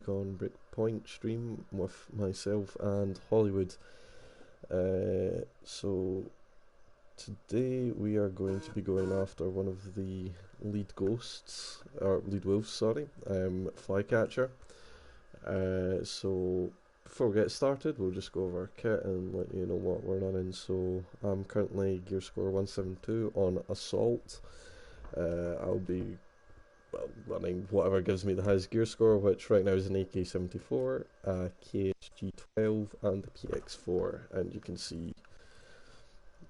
On Breakpoint stream with myself and Hollywood. So today we are going to be going after one of the lead ghosts, or lead wolves, sorry, Flycatcher. So before we get started, we'll just go over our kit and let you know what we're running. So I'm currently gear score 172 on Assault. I'll be running whatever gives me the highest gear score, which right now is an AK-74, a KSG-12 and a PX-4, and you can see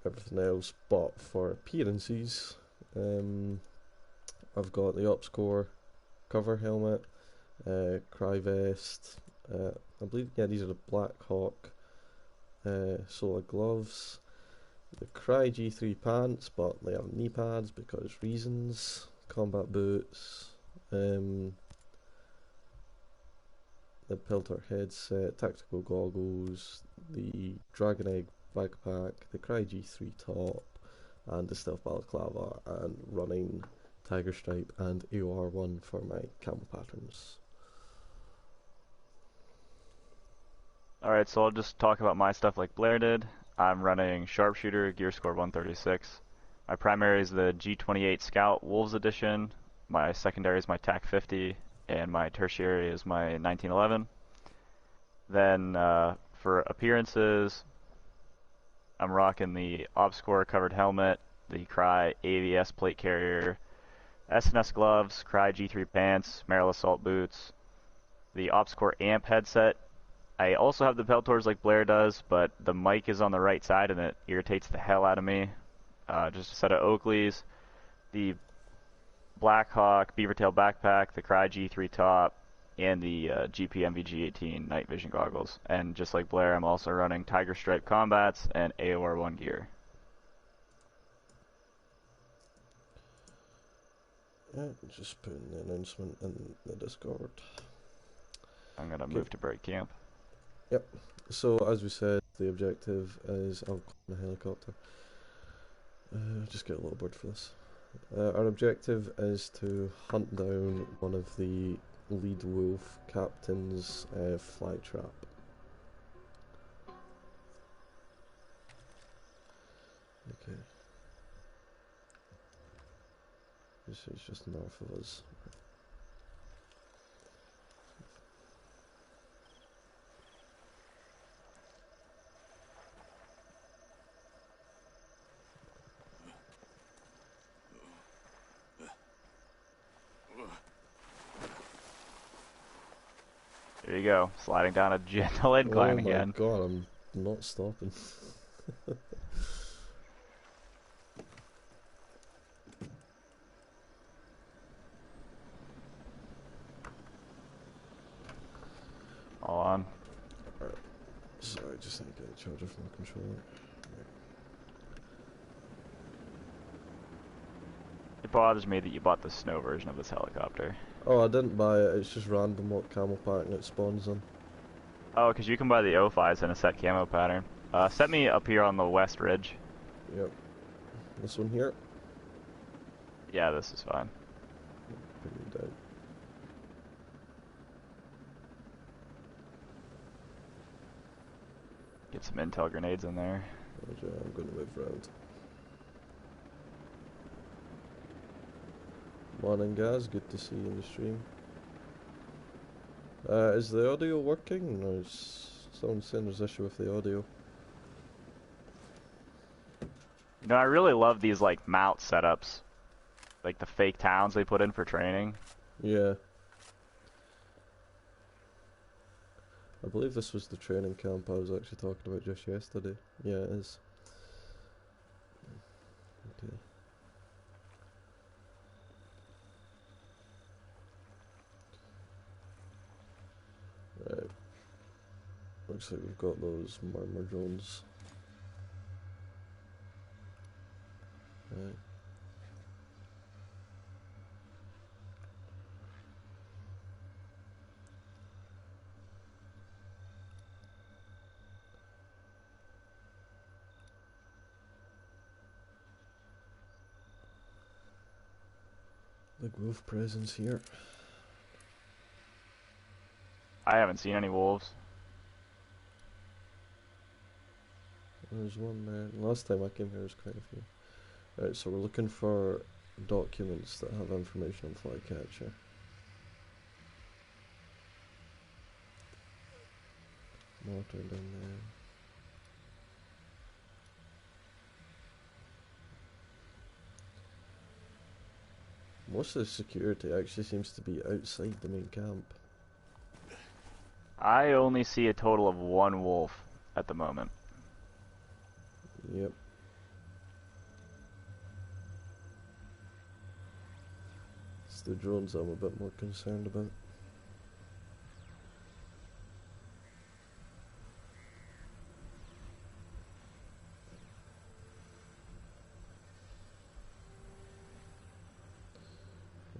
everything else but for appearances. I've got the Ops Core cover helmet, cry vest, I believe, yeah, these are the Black Hawk solar gloves, the Cry G3 pants, but they have knee pads because reasons, combat boots, the Peltor headset, tactical goggles, the Dragon Egg backpack, the Cry G3 top, and the Stealth Balaclava, and running Tiger Stripe and AOR1 for my camo patterns. Alright, so I'll just talk about my stuff like Blair did. I'm running Sharpshooter, gear score 136. My primary is the G28 Scout Wolves Edition, my secondary is my TAC 50, and my tertiary is my 1911. Then for appearances, I'm rocking the ObsCore covered helmet, the Cry AVS plate carrier, SNS gloves, Cry G3 pants, Merrill Assault boots, the ObsCore amp headset. I also have the Peltors like Blair does, but the mic is on the right side and it irritates the hell out of me. Just a set of Oakleys, the Black Hawk Beavertail backpack, the Cry G3 top, and the GP MVG-18 night vision goggles. And just like Blair, I'm also running Tiger Stripe combats and AOR1 gear. Yeah, just putting the announcement in the Discord. I'm going to move to break camp. Yep, so as we said, the objective is, I'll call a helicopter, just get a little bird for this. Our objective is to hunt down one of the lead wolf captain's Flytrap. Okay. This is just north of us. There you go, sliding down a gentle incline again. Oh my god, I'm not stopping. All on. Alright, sorry, just need to get a charger from the controller. It bothers me that you bought the snow version of this helicopter. Oh, I didn't buy it, it's just random what camo pattern it spawns on. Oh, because you can buy the O5s in a set camo pattern. Set me up here on the west ridge. Yep. This one here? Yeah, this is fine. Put me down. Get some intel grenades in there. Roger, I'm going to move around. Morning guys, good to see you in the stream. Is the audio working? Or is someone saying there's issue with the audio? You know, I really love these like mount setups. Like the fake towns they put in for training. Yeah. I believe this was the training camp I was actually talking about just yesterday. Yeah, it is. Okay. Right. Looks like we've got those murmur drones. Right. Big wolf presence here. I haven't seen any wolves. There's one there. Last time I came here, there's quite a few. Right, so we're looking for documents that have information on Flycatcher. Mortar down there. Most of the security actually seems to be outside the main camp. I only see a total of one wolf at the moment. Yep. It's the drones I'm a bit more concerned about.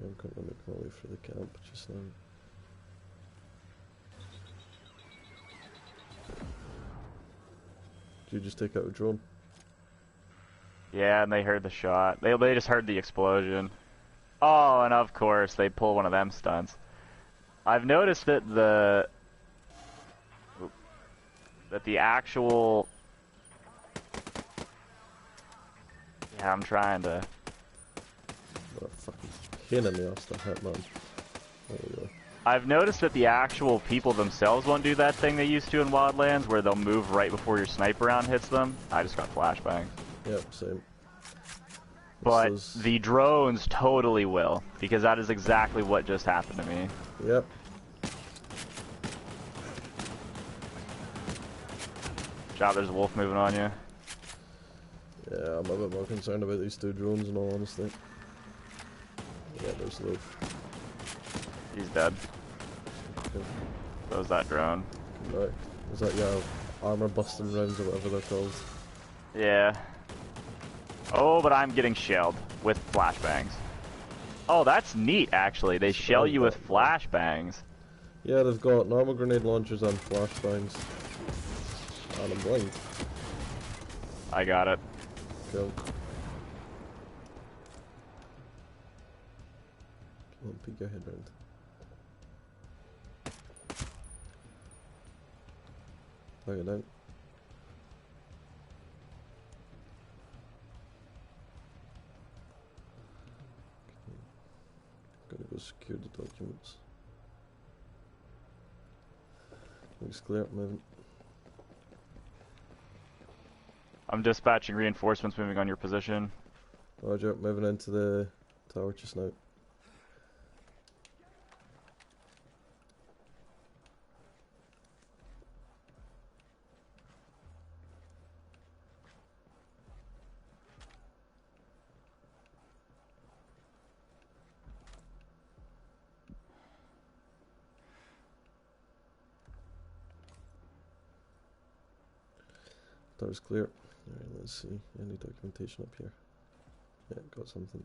I'm currently making my way for the camp just now. Did you just take out a drone? Yeah, and they heard the shot. They just heard the explosion. Oh, and of course they pull one of them stunts. I've noticed that the actual. Yeah, I'm trying to. What a fucking pain in the ass to hit, man. There we go. I've noticed that the actual people themselves won't do that thing they used to in Wildlands, where they'll move right before your sniper round hits them. I just got flashbangs. Yep, same. But the drones totally will, because that is exactly what just happened to me. Yep. Job, there's a wolf moving on you. Yeah, I'm a bit more concerned about these two drones in all honesty. Yeah, there's the wolf. He's dead. Okay. So was that drone. Right. Is that your armor busting rounds or whatever they're called? Yeah. Oh, but I'm getting shelled with flashbangs. Oh, that's neat, actually. They shell you with flashbangs. Yeah, they've got normal grenade launchers and flashbangs. And I'm blind. I got it. Cool. Come on, peek your head round. Plug it out. Gotta go secure the documents. Looks clear, moving. I'm dispatching reinforcements moving on your position. Roger, moving into the tower just now. Tower's clear. Alright, let's see. Any documentation up here? Yeah, got something.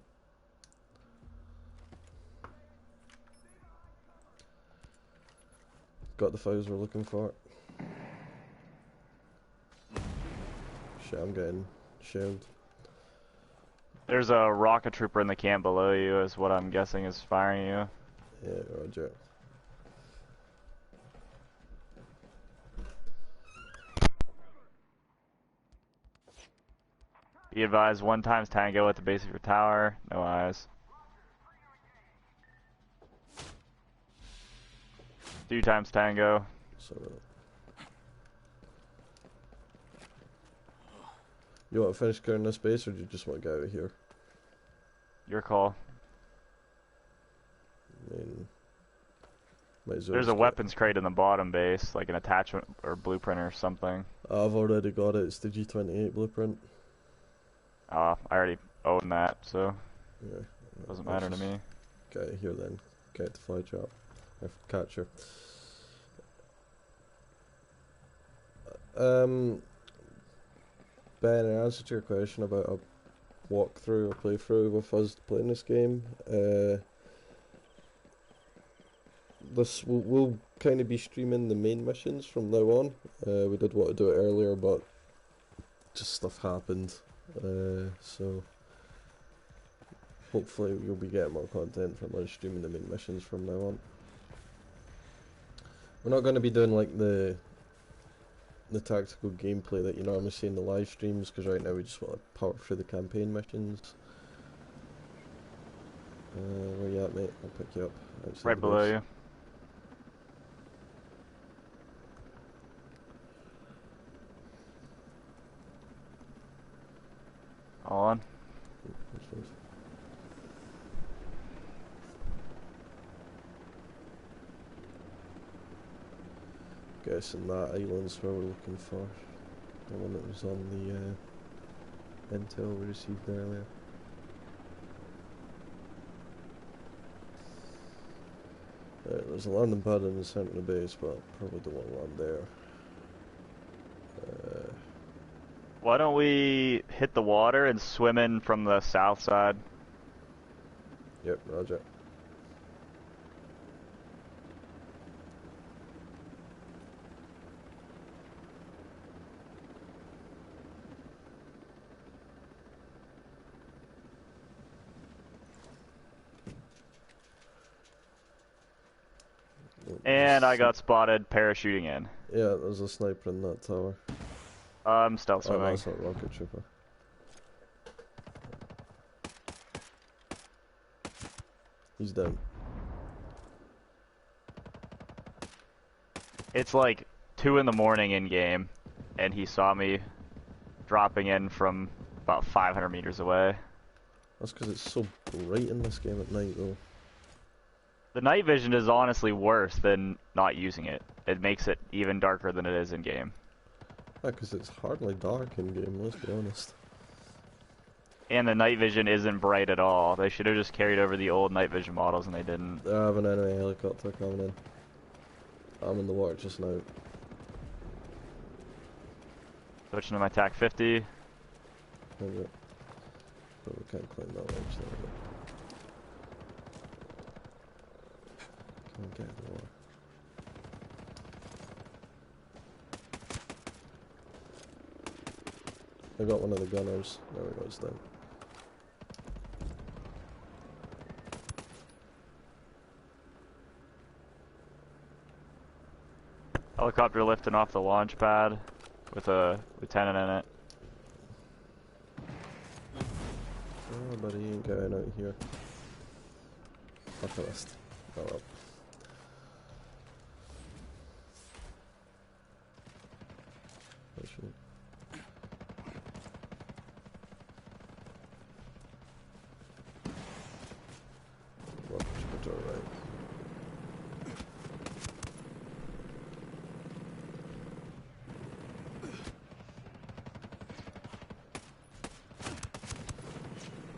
Got the files we're looking for. Shit, I'm getting shelled. There's a rocket trooper in the camp below you, is what I'm guessing is firing you. Yeah, roger. Be advised, 1 times Tango at the base of your tower. No eyes. 2 times Tango. So, you want to finish clearing this base, or do you just want to get out of here? Your call. I mean, might as well There's just a weapons crate in the bottom base, like an attachment or blueprint or something. I've already got it. It's the G28 blueprint. I already own that, so Yeah, doesn't matter to me. Get out of here then. Get the Flytrap. Or catcher. Ben, in answer to your question about a walkthrough or playthrough with us playing this game, we'll kind of be streaming the main missions from now on. We did want to do it earlier, but just stuff happened. So hopefully you'll be getting more content from us streaming the main missions from now on. We're not going to be doing like the tactical gameplay that you normally see in the live streams, because right now we just want to power through the campaign missions. Where you at, mate? I'll pick you up outside Right the below base. you. All on. That's right. Guessing that island's where we're looking for. The one that was on the intel we received earlier. There's a landing pad in the centre of the base, but probably don't want to land there. Why don't we hit the water and swim in from the south side? Yep, roger. And I got spotted parachuting in. Yeah, there's a sniper in that tower. I'm stealth Oh, swimming. that's not rocket trooper. He's down. It's like 2 in the morning in game, and he saw me dropping in from about 500 meters away. That's because it's so bright in this game at night, though. The night vision is honestly worse than not using it. It makes it even darker than it is in game. Yeah, because it's hardly dark in game, let's be honest. And the night vision isn't bright at all. They should have just carried over the old night vision models, and they didn't. I have an enemy helicopter coming in. I'm in the water just now. Switching to my TAC 50. Is it? But we can't climb that ledge there. Can't get in the water. I got one of the gunners. There we go, it's down. Helicopter lifting off the launch pad with a lieutenant in it. Oh, but he ain't getting out here. Fuckalist. Oh well. Actually. Well, it's alright.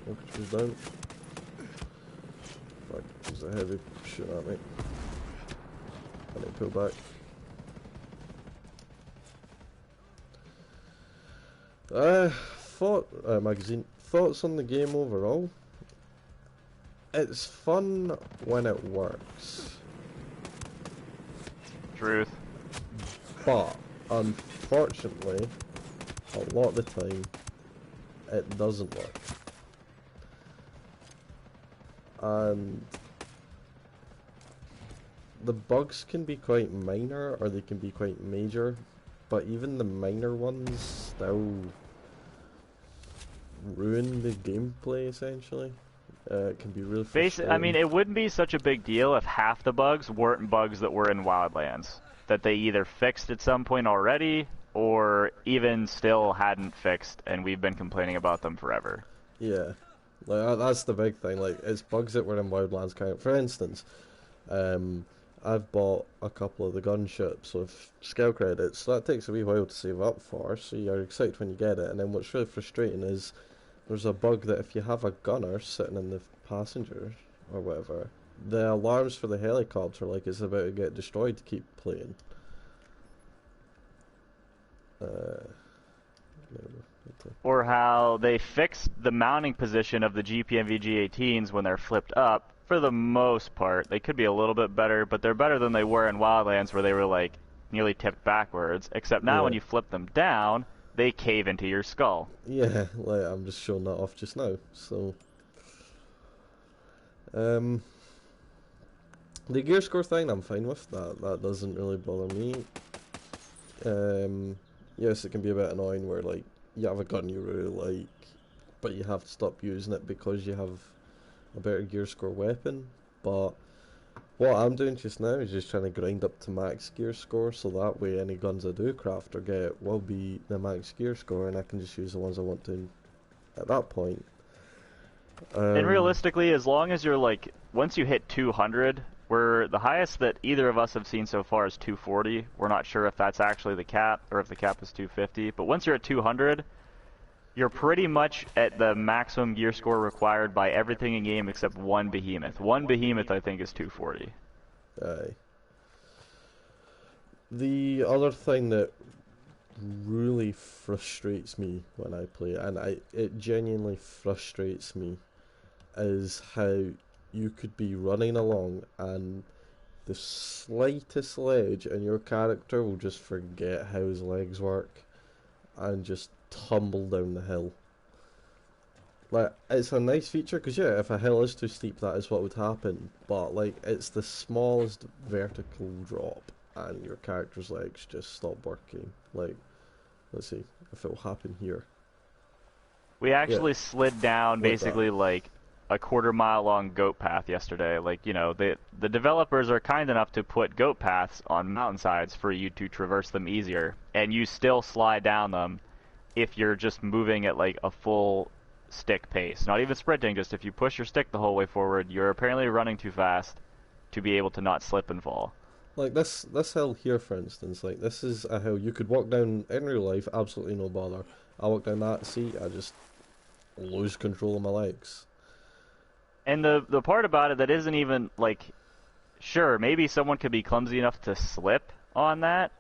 Orchestra's down. Fuck, there's a heavy shit at me. I need to pull back. Magazine. Thoughts on the game overall? It's fun when it works. Truth. But, unfortunately, a lot of the time, it doesn't work. And the bugs can be quite minor, or they can be quite major, but even the minor ones still ruin the gameplay, essentially. It can be really frustrating. I mean, it wouldn't be such a big deal if half the bugs weren't bugs that were in Wildlands. That they either fixed at some point already, or even still hadn't fixed, and we've been complaining about them forever. Yeah. Like, that's the big thing. Like, it's bugs that were in Wildlands count. For instance, I've bought a couple of the gunships with skill credits, so that takes a wee while to save up for, so you're excited when you get it, and then what's really frustrating is there's a bug that if you have a gunner sitting in the passenger, or whatever, the alarms for the helicopter, like it's about to get destroyed, keep playing. Or how they fixed the mounting position of the GPMV G18s when they're flipped up. For the most part, they could be a little bit better, but they're better than they were in Wildlands where they were like nearly tipped backwards. Except now when you flip them down, they cave into your skull. Yeah, like I'm just showing that off just now. So, The gear score thing, I'm fine with that. That doesn't really bother me. Yes, it can be a bit annoying where like you have a gun you really like, but you have to stop using it because you have a better gear score weapon. But what I'm doing just now is just trying to grind up to max gear score, so that way any guns I do craft or get will be the max gear score, and I can just use the ones I want to at that point. And Um, realistically, as long as you're like, once you hit 200, we're the highest that either of us have seen so far is 240. We're not sure if that's actually the cap or if the cap is 250. But once you're at 200, you're pretty much at the maximum gear score required by everything in game except one behemoth. One behemoth, I think, is 240. aye. The other thing that really frustrates me when I play it, and it genuinely frustrates me, is how you could be running along and the slightest ledge and your character will just forget how his legs work and just tumble down the hill. Like, it's a nice feature because, yeah, if a hill is too steep, that is what would happen. But, like, it's the smallest vertical drop and your character's legs just stop working. Like, let's see if it will happen here. We Yeah, actually slid down like that. basically like a quarter-mile long goat path yesterday. Like, the developers are kind enough to put goat paths on mountainsides for you to traverse them easier, and you still slide down them if you're just moving at like a full stick pace. Not even sprinting, just if you push your stick the whole way forward, you're apparently running too fast to be able to not slip and fall. Like this hill here, for instance, like this is a hill you could walk down in real life, absolutely no bother. I walk down that, see, I just lose control of my legs. And the part about it that isn't even like, sure, maybe someone could be clumsy enough to slip on that,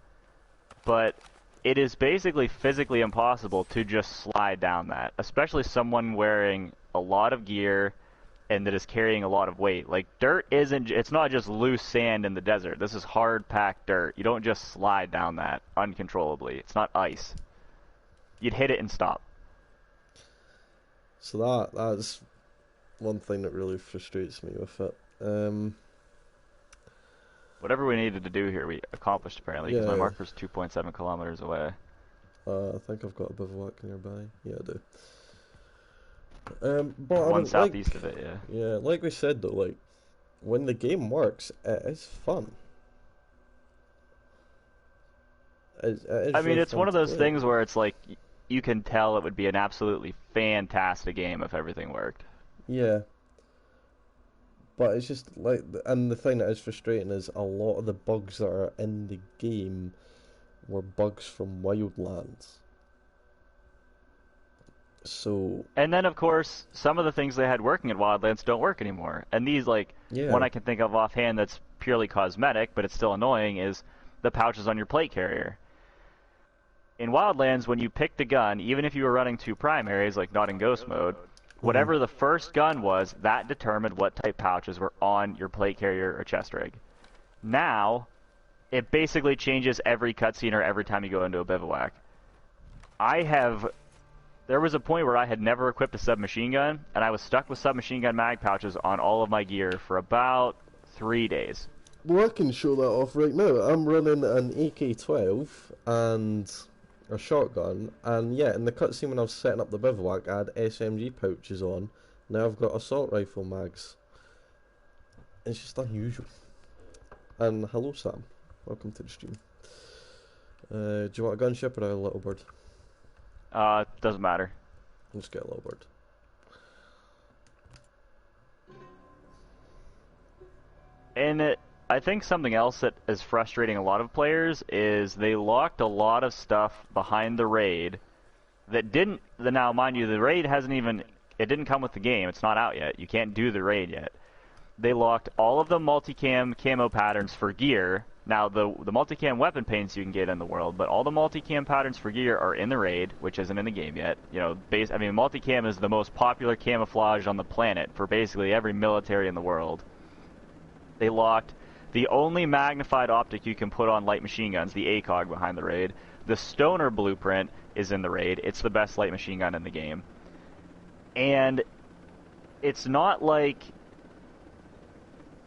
but it is basically physically impossible to just slide down that, especially someone wearing a lot of gear and that is carrying a lot of weight. Like, dirt isn't, it's not just loose sand in the desert. This is hard packed dirt. You don't just slide down that uncontrollably. It's not ice. You'd hit it and stop. So that's one thing that really frustrates me with it. Whatever we needed to do here, we accomplished apparently, because my Yeah, marker's 2.7 kilometers away. I think I've got a bivouac nearby. Yeah, I do. But Or I one mean, southeast of it, yeah. yeah, like we said though, like when the game works, it is fun. It I is mean, really it's fun one of to those play. things where it's like you can tell it would be an absolutely fantastic game if everything worked. Yeah, but it's just like, and the thing that is frustrating is a lot of the bugs that are in the game were bugs from Wildlands. So And then, of course, some of the things they had working at Wildlands don't work anymore. And these, like, one yeah, I can think of offhand that's purely cosmetic, but it's still annoying, is the pouches on your plate carrier. In Wildlands, when you picked a gun, even if you were running two primaries, like not in ghost mode, hmm, whatever the first gun was, that determined what type pouches were on your plate carrier or chest rig. Now, it basically changes every cutscene or every time you go into a bivouac. I have There was a point where I had never equipped a submachine gun, and I was stuck with submachine gun mag pouches on all of my gear for about 3 days. well, I can show that off right now. I'm running an AK-12 and a shotgun, and yeah, in the cutscene when I was setting up the bivouac, I had SMG pouches on. Now I've got assault rifle mags. It's just unusual. And hello, Sam. Welcome to the stream. Do you want a gunship or a little bird? Doesn't matter. Let's get a little bird. And I think something else that is frustrating a lot of players is they locked a lot of stuff behind the raid that didn't. Now, mind you, the raid hasn't even. It didn't come with the game. It's not out yet. You can't do the raid yet. They locked all of the multicam camo patterns for gear. Now, the multicam weapon paints you can get in the world, but all the multicam patterns for gear are in the raid, which isn't in the game yet. Multicam is the most popular camouflage on the planet for basically every military in the world. They locked the only magnified optic you can put on light machine guns, the ACOG behind the raid. The Stoner blueprint is in the raid. It's the best light machine gun in the game. And it's not like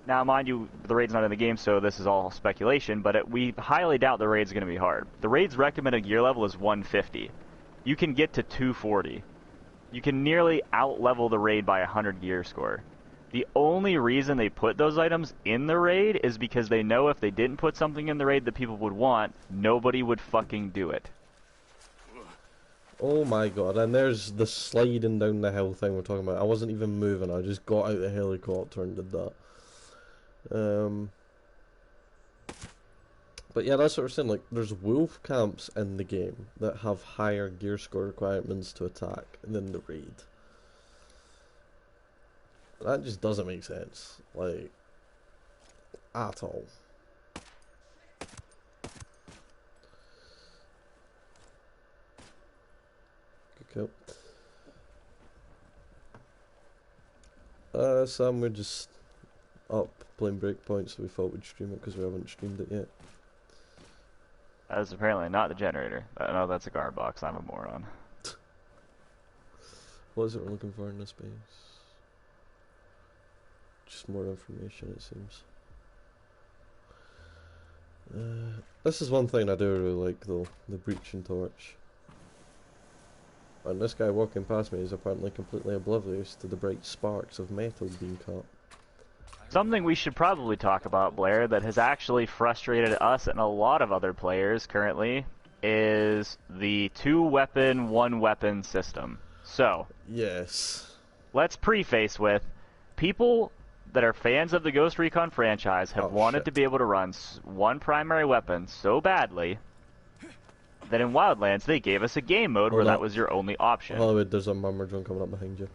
Now, mind you, the raid's not in the game, so this is all speculation, but we highly doubt the raid's going to be hard. The raid's recommended gear level is 150. You can get to 240. You can nearly out-level the raid by 100 gear score. The only reason they put those items in the raid is because they know if they didn't put something in the raid that people would want, nobody would fucking do it. Oh my god, and there's the sliding down the hill thing we're talking about. I wasn't even moving, I just got out the helicopter and did that. But yeah, that's what we're saying, like, there's wolf camps in the game that have higher gear score requirements to attack than the raid. That just doesn't make sense, like, at all. Good kill. Sam, we're just up playing Breakpoint, so we thought we'd stream it because we haven't streamed it yet. That is apparently not the generator. No, that's a guard box. I'm a moron. What is it we're looking for in this base? Just more information, it seems. This is one thing I do really like, though, the breaching torch. And this guy walking past me is apparently completely oblivious to the bright sparks of metal being cut. Something we should probably talk about, Blair, that has actually frustrated us and a lot of other players currently, is the 2-weapon, 1-weapon system. So, yes. Let's preface with, people that are fans of the Ghost Recon franchise have wanted to be able to run one primary weapon so badly that in Wildlands they gave us a game mode where that was your only option. Oh, wait, there's a murmur drone coming up behind you.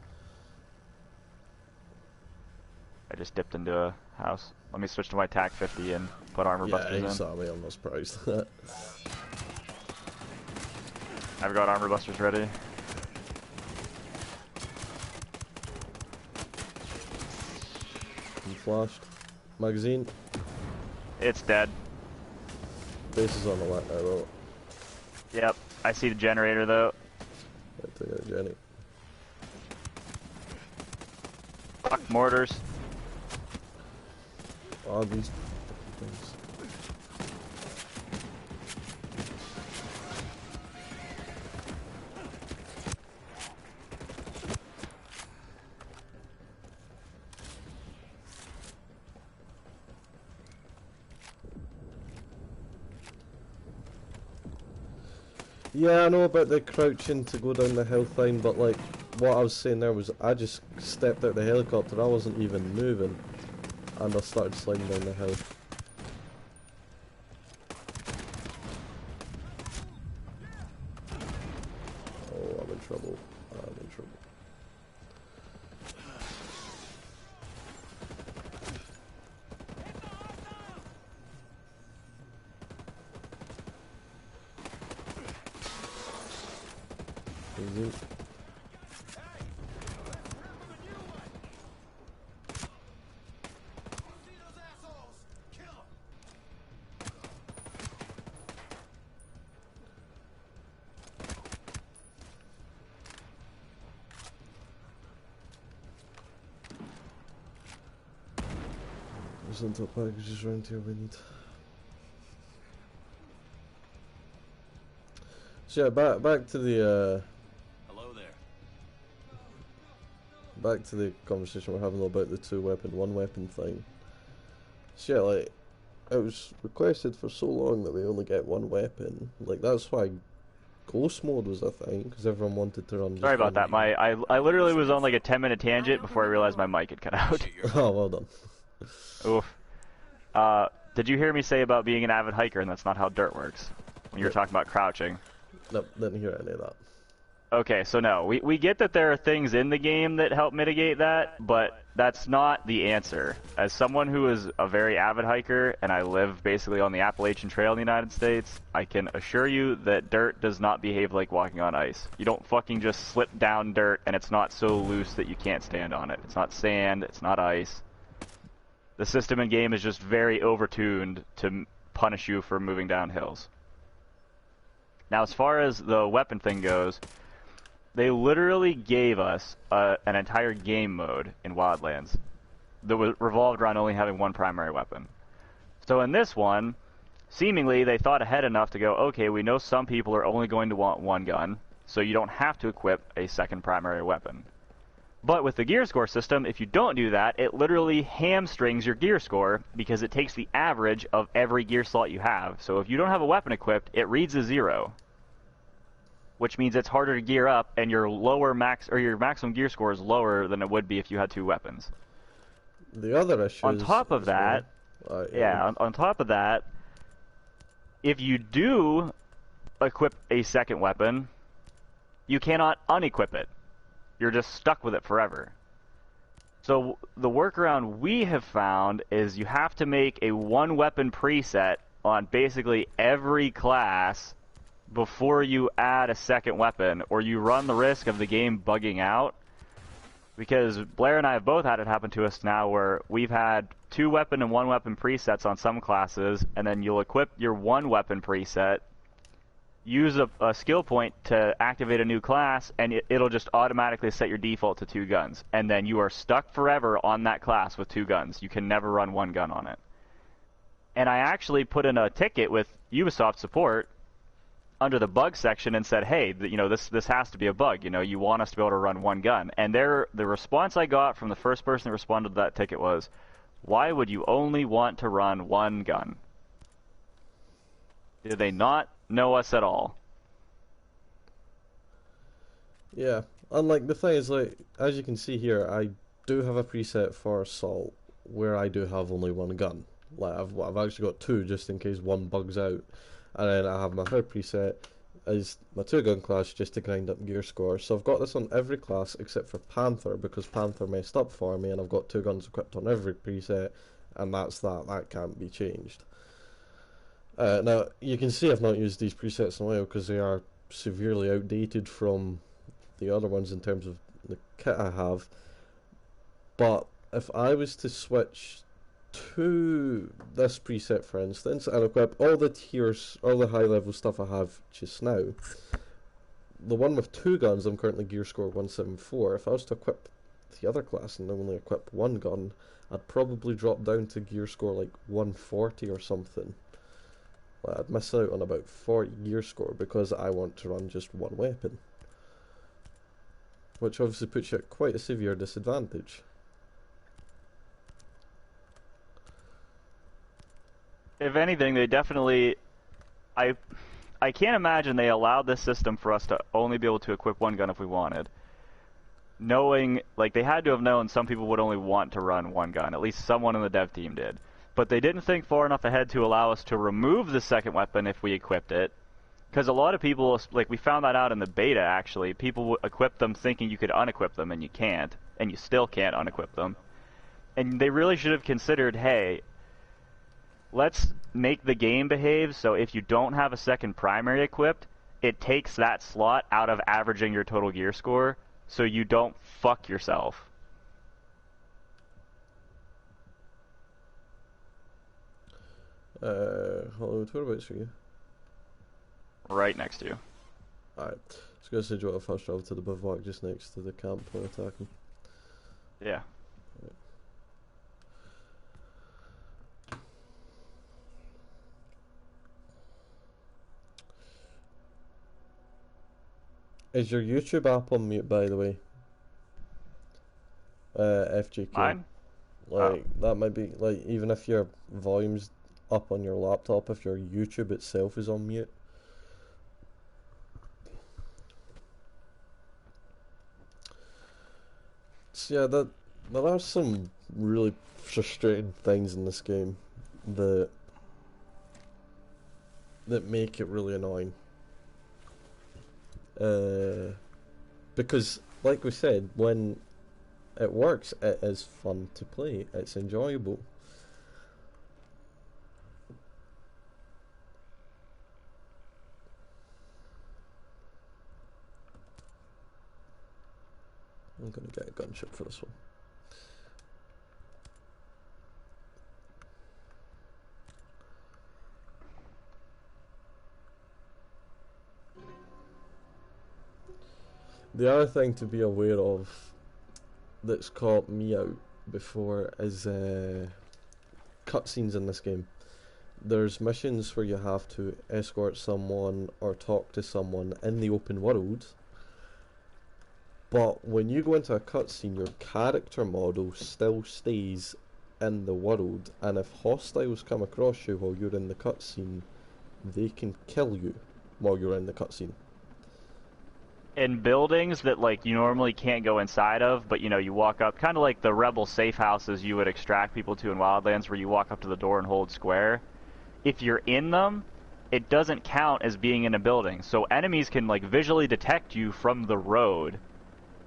I just dipped into a house. Let me switch to my TAC 50 and put armor busters in. Yeah, he saw me, I'm not surprised. I've got armor busters ready. I'm flashed. Magazine. It's dead. Base is on the left now, though. Yep, I see the generator though. I take out Jenny. Fuck mortars. Oh, these things. Yeah, I know about the crouching to go down the hill thing, but like, what I was saying there was I just stepped out the helicopter, I wasn't even moving, and I started sliding down the hill. Oh, I'm in trouble. I'm in trouble. Easy. There's some top packages around here we need. So yeah, back to the Hello there. back to the conversation we're having about the 2-weapon, 1-weapon thing. So yeah, like, it was requested for so long that we only get 1 weapon. Like, that's why Ghost Mode was a thing, because everyone wanted to run just Sorry about that. one. I literally was on like a 10-minute tangent before I realized my mic had cut out. Oh, well done. Oof. Did you hear me say about being an avid hiker and that's not how dirt works? When you were talking about crouching. Nope, didn't hear any of that. Okay, so no, we get that there are things in the game that help mitigate that, but that's not the answer. As someone who is a very avid hiker, and I live basically on the Appalachian Trail in the United States, I can assure you that dirt does not behave like walking on ice. You don't fucking just slip down dirt and it's not so loose that you can't stand on it. It's not sand, it's not ice. The system in game is just very overtuned to punish you for moving down hills. Now, as far as the weapon thing goes, they literally gave us an entire game mode in Wildlands that was revolved around only having one primary weapon. So in this one, seemingly they thought ahead enough to go, okay, we know some people are only going to want one gun, so you don't have to equip a second primary weapon. But with the gear score system, if you don't do that, it literally hamstrings your gear score because it takes the average of every gear slot you have. So if you don't have a weapon equipped, it reads a 0, which means it's harder to gear up, and your your maximum gear score is lower than it would be if you had 2 weapons. The other issue On top of that, on top of that, if you do equip a second weapon, you cannot unequip it. You're just stuck with it forever. So the workaround we have found is you have to make a 1-weapon preset on basically every class before you add a second weapon, or you run the risk of the game bugging out. Because Blair and I have both had it happen to us now where we've had 2-weapon and 1-weapon presets on some classes, and then you'll equip your 1-weapon preset, use a skill point to activate a new class, and it'll just automatically set your default to 2 guns. And then you are stuck forever on that class with 2 guns. You can never run 1 gun on it. And I actually put in a ticket with Ubisoft support under the bug section and said, hey, this has to be a bug. You want us to be able to run 1 gun. And the response I got from the first person that responded to that ticket was, why would you only want to run 1 gun? Did they not know us at all? Yeah, and like the thing is, like, as you can see here, I do have a preset for assault where I do have only 1 gun. Like I've actually got 2 just in case one bugs out, and then I have my third preset is my 2-gun class just to grind up gear score. So I've got this on every class except for Panther because Panther messed up for me, and I've got 2 guns equipped on every preset, and that's that. That can't be changed. Now, you can see I've not used these presets in a while because they are severely outdated from the other ones in terms of the kit I have. But if I was to switch to this preset, for instance, and equip all the tiers, all the high level stuff I have just now, the one with 2 guns, I'm currently gear score 174. If I was to equip the other class and only equip 1 gun, I'd probably drop down to gear score like 140 or something. I'd miss out on about 40 gear score because I want to run just 1 weapon, which obviously puts you at quite a severe disadvantage. If anything, they definitely... I can't imagine they allowed this system for us to only be able to equip 1 gun if we wanted. Knowing, like, they had to have known some people would only want to run 1 gun. At least someone in the dev team did. But they didn't think far enough ahead to allow us to remove the second weapon if we equipped it. Because a lot of people, like, we found that out in the beta, actually. People equip them thinking you could unequip them, and you can't. And you still can't unequip them. And they really should have considered, hey, let's make the game behave so if you don't have a second primary equipped, it takes that slot out of averaging your total gear score so you don't fuck yourself. Hello, whereabouts are you? Right next to you. Alright, I was going to say, do you want to fast travel to the bivouac just next to the camp we're attacking? Yeah. Is your YouTube app on mute, by the way? FGK. Mine? Like, that might be, like, even if your volume's up on your laptop, if your YouTube itself is on mute. So yeah, there are some really frustrating things in this game that make it really annoying. Because, like we said, when it works, it is fun to play. It's enjoyable. I'm gonna get a gunship for this one. The other thing to be aware of that's caught me out before is cutscenes in this game. There's missions where you have to escort someone or talk to someone in the open world, but when you go into a cutscene, your character model still stays in the world, and if hostiles come across you while you're in the cutscene, they can kill you while you're in the cutscene. In buildings that like you normally can't go inside of, but you know, you walk up, kind of like the rebel safe houses you would extract people to in Wildlands, where you walk up to the door and hold square. If you're in them, it doesn't count as being in a building, so enemies can like visually detect you from the road,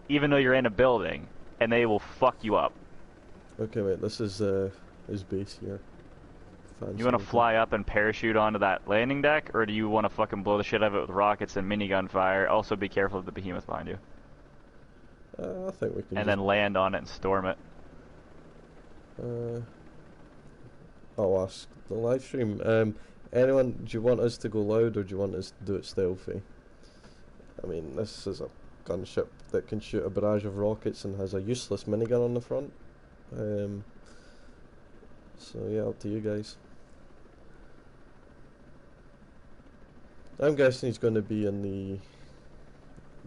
even though you're in a building, and they will fuck you up. Okay, wait, this is his base here. You want to fly up and parachute onto that landing deck, or do you want to fucking blow the shit out of it with rockets and minigun fire? Also, be careful of the behemoth behind you. I think we can. And then land on it and storm it. I'll ask the live stream. Anyone, do you want us to go loud or do you want us to do it stealthy? I mean, this is a gunship that can shoot a barrage of rockets and has a useless minigun on the front. So yeah, up to you guys. I'm guessing he's going to be in the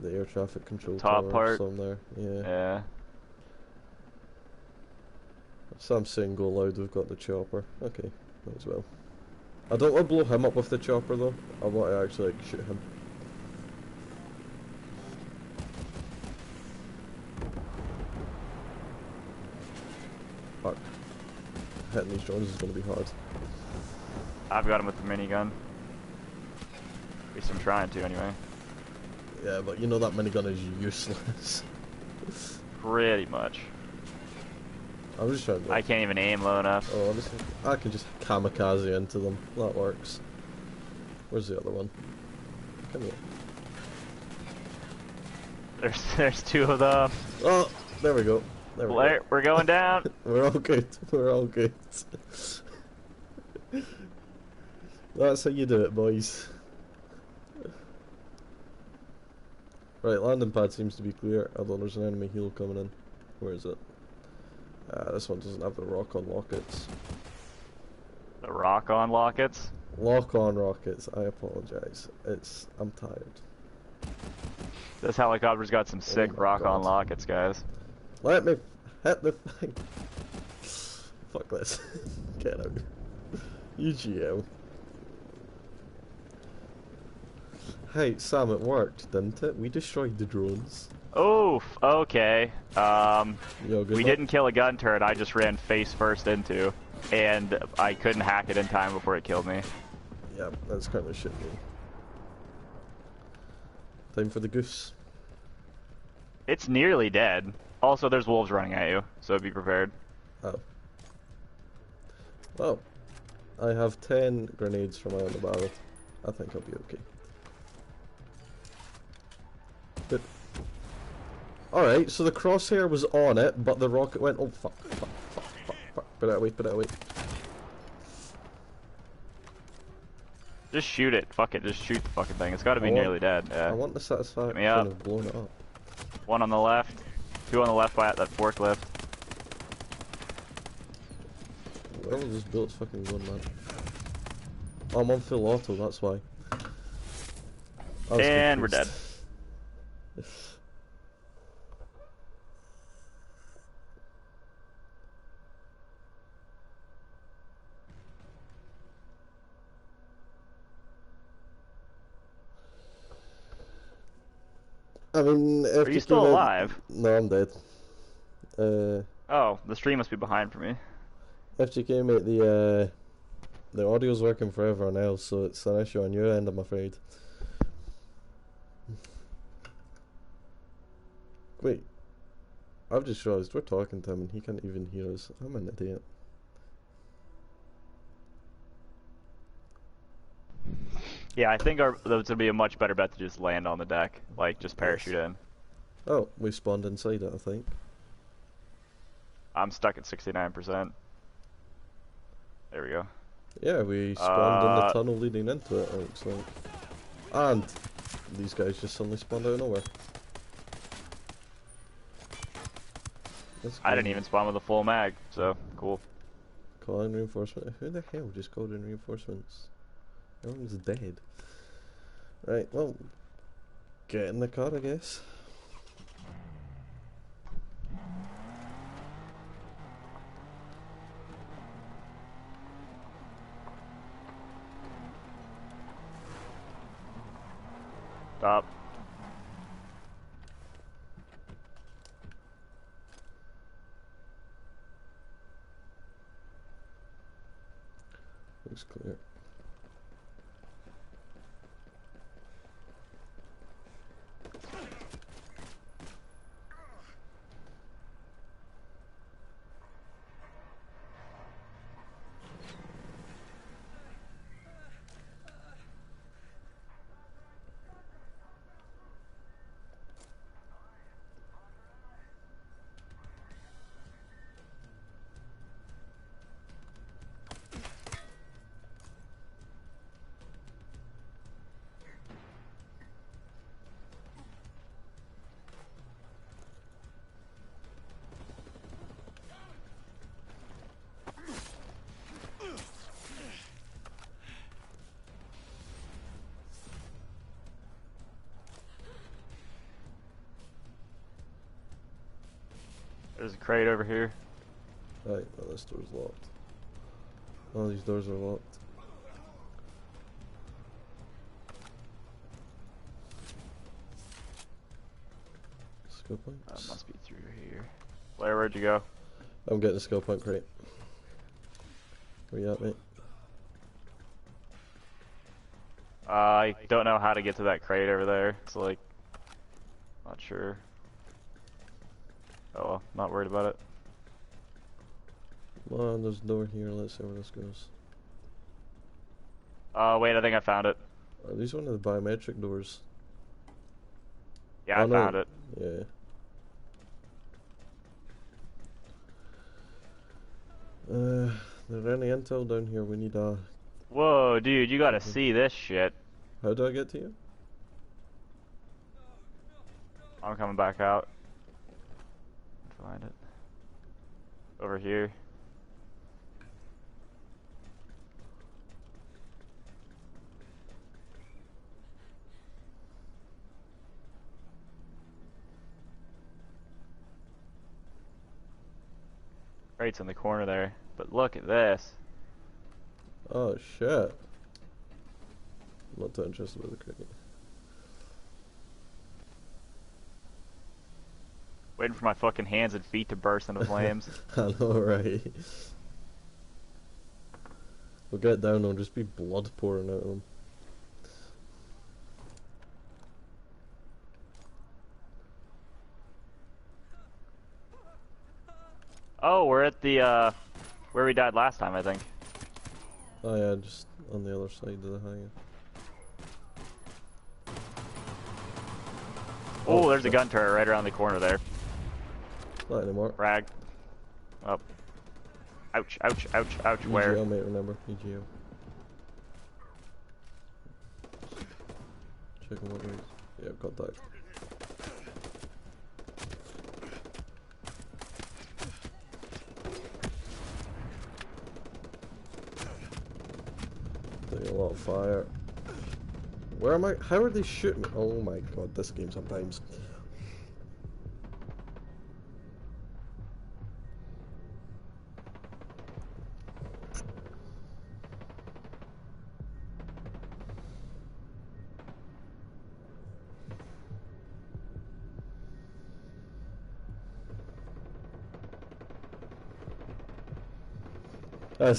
air traffic control top tower part somewhere. Yeah. Yeah. So I'm saying go loud. We've got the chopper. Okay, might as well. I don't want to blow him up with the chopper though. I want to actually like shoot him. Fuck. Hitting these drones is going to be hard. I've got him with the minigun. At least I'm trying to, anyway. Yeah, but you know that minigun is useless. Pretty much. I'm just trying to... I can't even aim low enough. Oh, I can just kamikaze into them. That works. Where's the other one? Come here. There's two of them. Oh, there we go. There we go. We're going down. We're all good. We're all good. That's how you do it, boys. Right, landing pad seems to be clear, although there's an enemy helo coming in. Where is it? This one doesn't have the rock-on rockets. The rock-on rockets? Lock-on rockets, I apologize. I'm tired. This helicopter's got some sick rock-on God. rockets, guys. Let me hit the thing. Fuck this. Get out. UGL. Hey, Sam, it worked, didn't it? We destroyed the drones. Oof, okay. Yo, good We luck. didn't kill a gun turret, I just ran face first into, and I couldn't hack it in time before it killed me. Yeah, that's kind of shit, me. Time for the goose. It's nearly dead. Also, there's wolves running at you, so be prepared. Oh. Well, I have 10 grenades from out of the barrel. I think I'll be okay. But alright, so the crosshair was on it, but the rocket went. Oh fuck, fuck, fuck, fuck, fuck. Put it away, put it away. Just shoot it. Fuck it. Just shoot the fucking thing. It's got to be nearly dead. Yeah. I want the satisfaction up. of blowing it up. One on the left. Two on the left by that forklift. Where was this bullets fucking going, man? Oh, I'm on full auto, that's why. I was And we're confused. dead. I mean, if Are you still alive? No, I'm dead. Oh, the stream must be behind for me. FGK, mate, the audio's working for everyone else, so it's an issue on your end, I'm afraid. Wait, I've just realised we're talking to him and he can't even hear us. I'm an idiot. Yeah, I think that would be a much better bet to just land on the deck. Like, just parachute in. Oh, we spawned inside it, I think. I'm stuck at 69%. There we go. Yeah, we spawned in the tunnel leading into it, it looks like. And these guys just suddenly spawned out of nowhere. That's I didn't cool. even spawn with a full mag, so cool. Call in reinforcement. Who the hell just called in reinforcements? Everyone's dead. Right, well, get in the car, I guess. Stop. Looks clear. There's a crate over here. Right, well, this door's locked. All these doors are locked. Skill points. Must be through here. Blair, where'd you go? I'm getting a skill point crate. Where you at, mate? I don't know how to get to that crate over there. It's like, not sure. Oh well, not worried about it. Come on, there's a door here. Let's see where this goes. Wait, I think I found it. Are these one of the biometric doors? Yeah, Oh, I no. found it. Yeah. There any intel down here? We need a... Whoa, dude, you gotta see this shit. How do I get to you? I'm coming back out. Find it. Over here. Crate's in the corner there. But look at this. Oh, shit. I'm not too interested with the crate. Waiting for my fucking hands and feet to burst into flames. I know, right? We'll get down, there'll just be blood pouring out of them. Oh, we're at the, where we died last time, I think. Oh yeah, just on the other side of the hangar. Oh, there's a shit. gun turret right around the corner there. Not anymore. Frag. Up. Ouch, ouch, ouch, ouch, where? EGL, mate, remember. EGL. Checking what ways. Yeah, contact. Taking a lot of fire. Where am I? How are they shooting me? Oh my god, this game sometimes.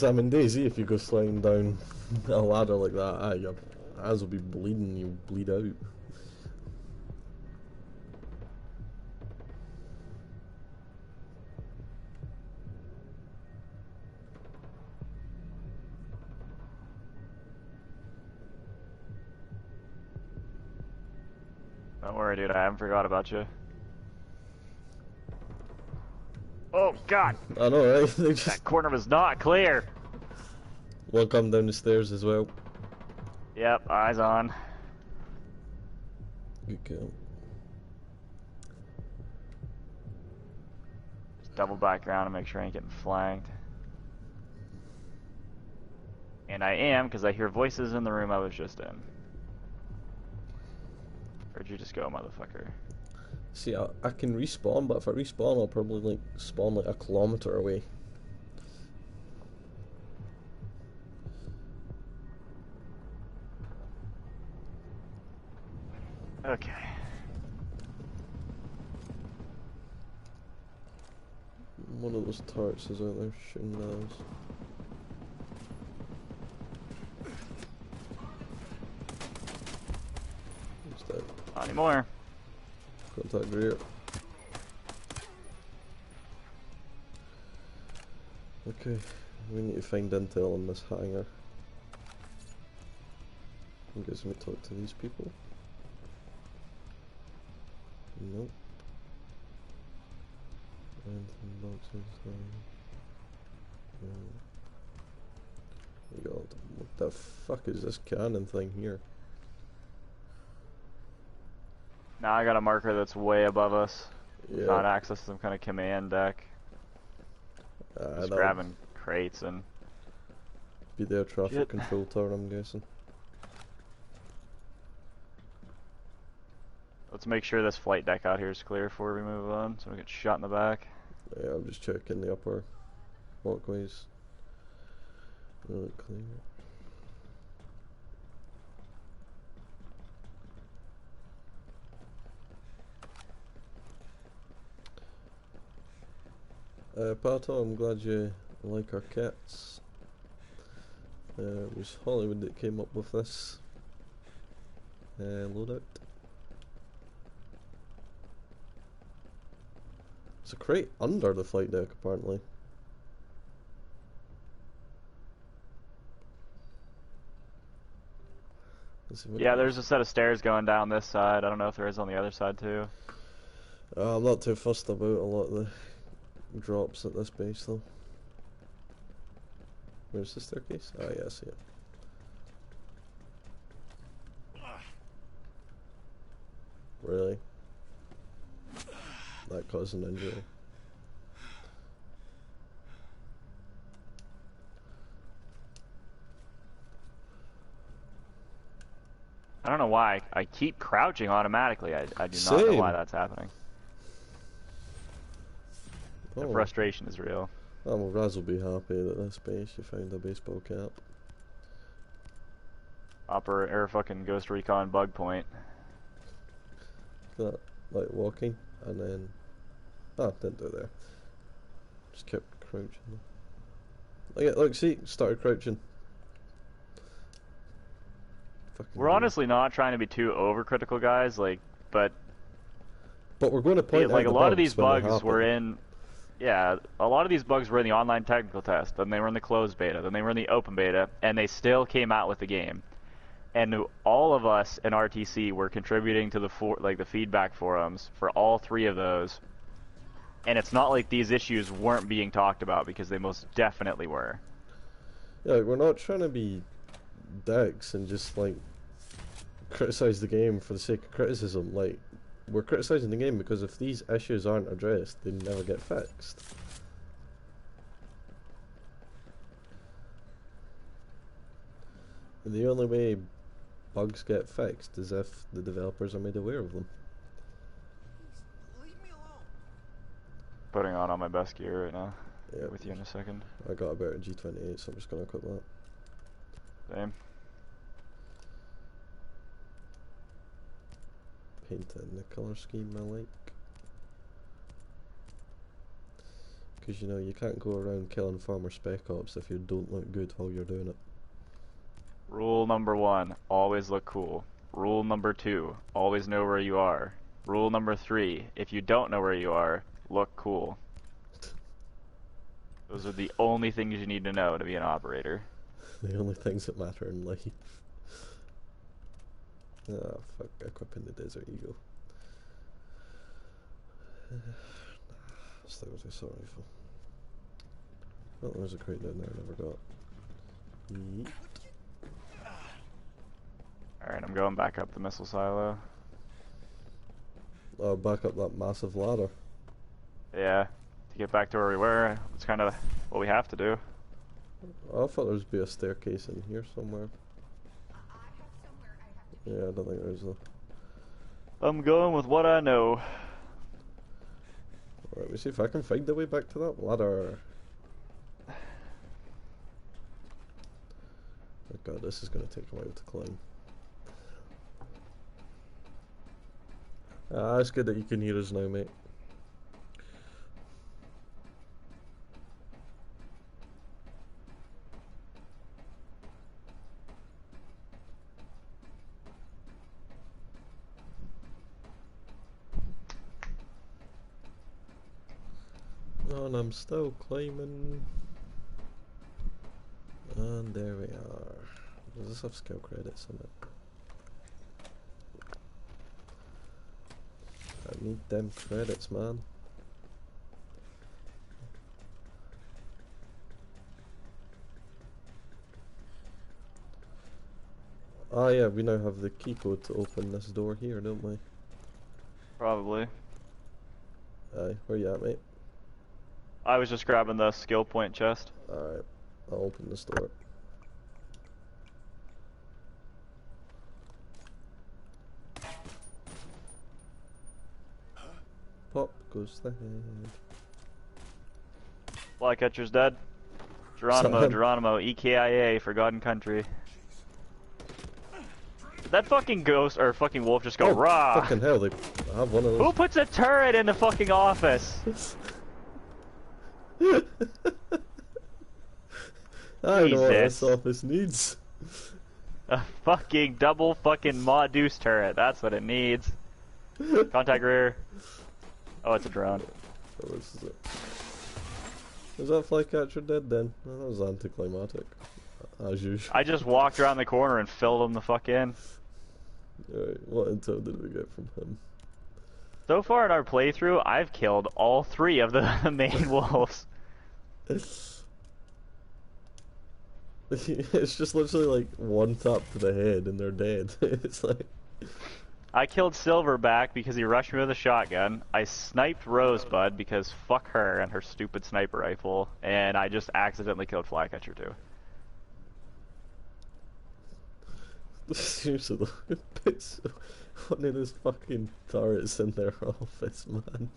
I mean, Daisy, if you go sliding down a ladder like that, your eyes will be bleeding, you'll bleed out. Don't worry, dude, I haven't forgot about you. Oh, God! I know, right? They just... That corner was not clear! One come down the stairs as well. Yep, eyes on. Good kill. double back around and make sure I ain't getting flanked. And I am, because I hear voices in the room I was just in. Where'd you just go, motherfucker? See, I can respawn, but if I respawn, I'll probably like spawn like a kilometer away. Okay. One of those turrets is out there shooting knives. He's dead. Not anymore. Contact rear. Okay, we need to find intel on this hangar. I guess we talk to these people. Nope. Anything boxes? God, what the fuck is this cannon thing here? Now I got a marker that's way above us. Yeah. Found access to some kind of command deck. Just grabbing crates and... Be their traffic Shit. control tower, I'm guessing. Let's make sure this flight deck out here is clear before we move on, so we get shot in the back. Yeah, I'm just checking the upper walkways. Really clear. Pato, I'm glad you like our kits. It was Hollywood that came up with this loadout. There's a crate under the flight deck, apparently. Yeah, there's a set of stairs going down this side. I don't know if there is on the other side too. I'm not too fussed about a lot of the drops at this base though. Where's the staircase? Oh yeah, I see it. Really? That caused an injury. I don't know why. I keep crouching automatically. I do not know why that's happening. The frustration is real. Oh, well, Raz will be happy that this base you found a baseball cap. Or fucking Ghost Recon bug point. That, like walking, and then... Oh, didn't do it there. Just kept crouching. Look, see, started crouching. Fucking We're honestly not trying to be too overcritical, guys, but we're going to point out like a the lot of these when bugs were in... Yeah, a lot of these bugs were in the online technical test, then they were in the closed beta, then they were in the open beta, and they still came out with the game. And all of us in RTC were contributing to the feedback forums for all three of those. And it's not like these issues weren't being talked about, because they most definitely were. Yeah, we're not trying to be dicks and just like criticize the game for the sake of criticism. Like, we're criticizing the game because if these issues aren't addressed, they never get fixed. And the only way bugs get fixed is if the developers are made aware of them. Leave me alone. Putting on all my best gear right now. Yeah. With you in a second. I got a better G28, so I'm just gonna equip that. Same. Paint it in the colour scheme I like. Because you know, you can't go around killing farmer spec ops if you don't look good while you're doing it. Rule number 1, always look cool. Rule number 2, always know where you are. Rule number 3, if you don't know where you are, look cool. Those are the only things you need to know to be an operator. The only things that matter in life. Ah, fuck, equipping the Desert Eagle. Still was a assault rifle. Well, there's a crate down there I never got. Yeet. Alright, I'm going back up the missile silo. Oh, back up that massive ladder. Yeah. to get back to where we were. It's kind of what we have to do. I thought there would be a staircase in here somewhere. Yeah, I don't think there's a... I'm going with what I know. Let me see if I can find the way back to that ladder. Oh god, this is going to take a while to climb. Ah, it's good that you can hear us now, mate. And I'm still climbing. And there we are. Does this have skill credits in it? I need them credits, man. Ah yeah, we now have the key code to open this door here, don't we? Probably. Aye, where you at, mate? I was just grabbing the skill point chest. Alright, I'll open this door. Pop goes the head. Flycatcher's dead. Geronimo, Sam. Geronimo, EKIA, Forgotten Country. Did that fucking ghost or fucking wolf just go Oh, rah? fucking hell, they have one of Who those. puts a turret in the fucking office? I know what this Jesus. office needs. A fucking double fucking Maw Deuce turret. That's what it needs. Contact rear. Oh, it's a drone. Oh, this is it. Is that flycatcher dead then? Oh, that was anticlimactic. As usual. I just walked around the corner and filled him the fuck in. Alright, what intel did we get from him? So far in our playthrough, I've killed all 3 of the main wolves. It's just literally like one tap to the head and they're dead. It's like... I killed Silverback because he rushed me with a shotgun. I sniped Rosebud because fuck her and her stupid sniper rifle. And I just accidentally killed Flycatcher too. Seriously, look, it's one of those fucking turrets in their office, man.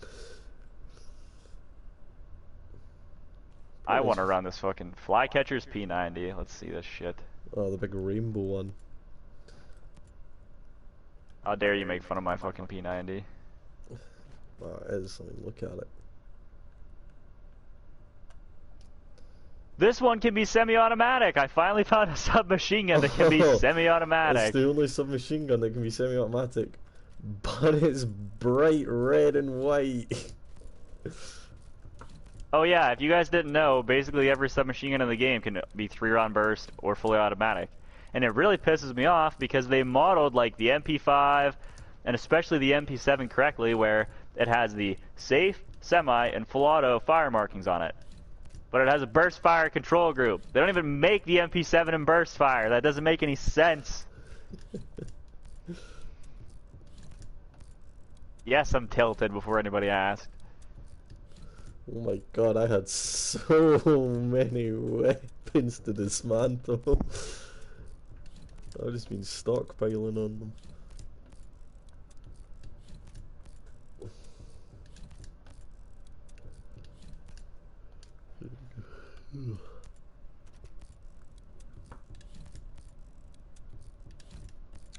I want to run this fucking Flycatcher's P90. Let's see this shit. Oh, the big rainbow one. How dare you make fun of my fucking P90? Oh, it is. I mean, look at it. This one can be semi-automatic. I finally found a submachine gun that can be It's semi-automatic. the only submachine gun that can be semi-automatic, but it's bright red and white. Oh yeah, if you guys didn't know, basically every submachine gun in the game can be 3-round burst or fully automatic. And it really pisses me off because they modeled like the MP5 and especially the MP7 correctly, where it has the safe, semi, and full auto fire markings on it. But it has a burst fire control group. They don't even make the MP7 in burst fire. That doesn't make any sense. Yes, I'm tilted before anybody asked. Oh my god, I had so many weapons to dismantle. I've just been stockpiling on them.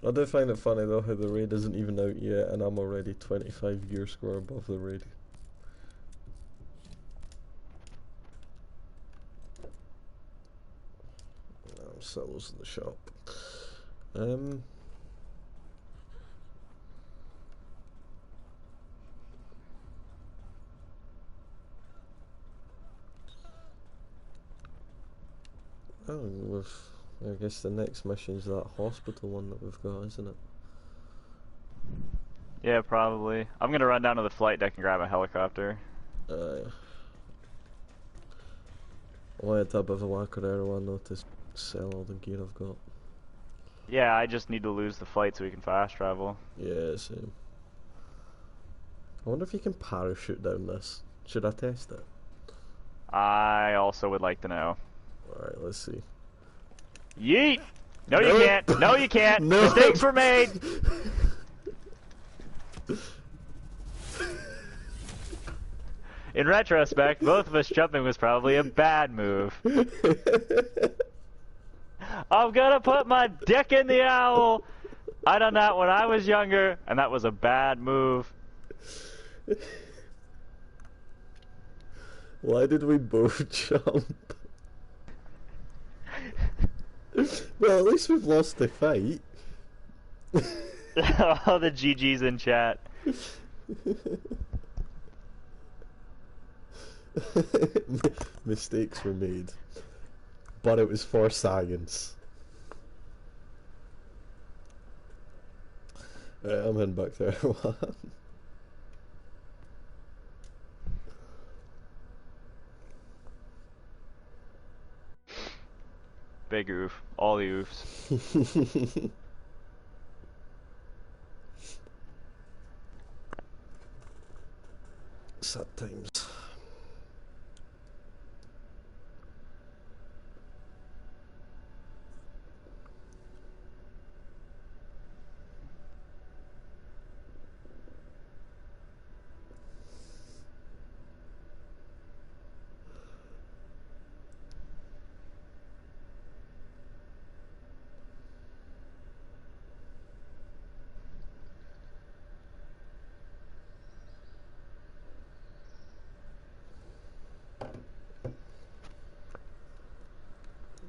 I do find it funny though how the raid isn't even out yet and I'm already 25 gear score above the raid. Sellers in the shop. Oh, I guess the next mission's that hospital one that we've got, isn't it? Yeah, probably. I'm gonna run down to the flight deck and grab a helicopter. I wanted to have a bit of a whacker one though to sell all the gear I've got. Yeah, I just need to lose the flight so we can fast travel. Yeah, same. I wonder if you can parachute down this. Should I test it? I also would like to know. Alright, let's see. Yeet! No, you Nope. can't. No, you can't. Nope. Mistakes were made. In retrospect, both of us jumping was probably a bad move. I'm gonna put my dick in the owl. I done that when I was younger, and that was a bad move. Why did we both jump? Well, at least we've lost the fight. All the GG's in chat. Mistakes were made. But it was for science. Right, I'm heading back there. Big oof. All the oofs. Sad times.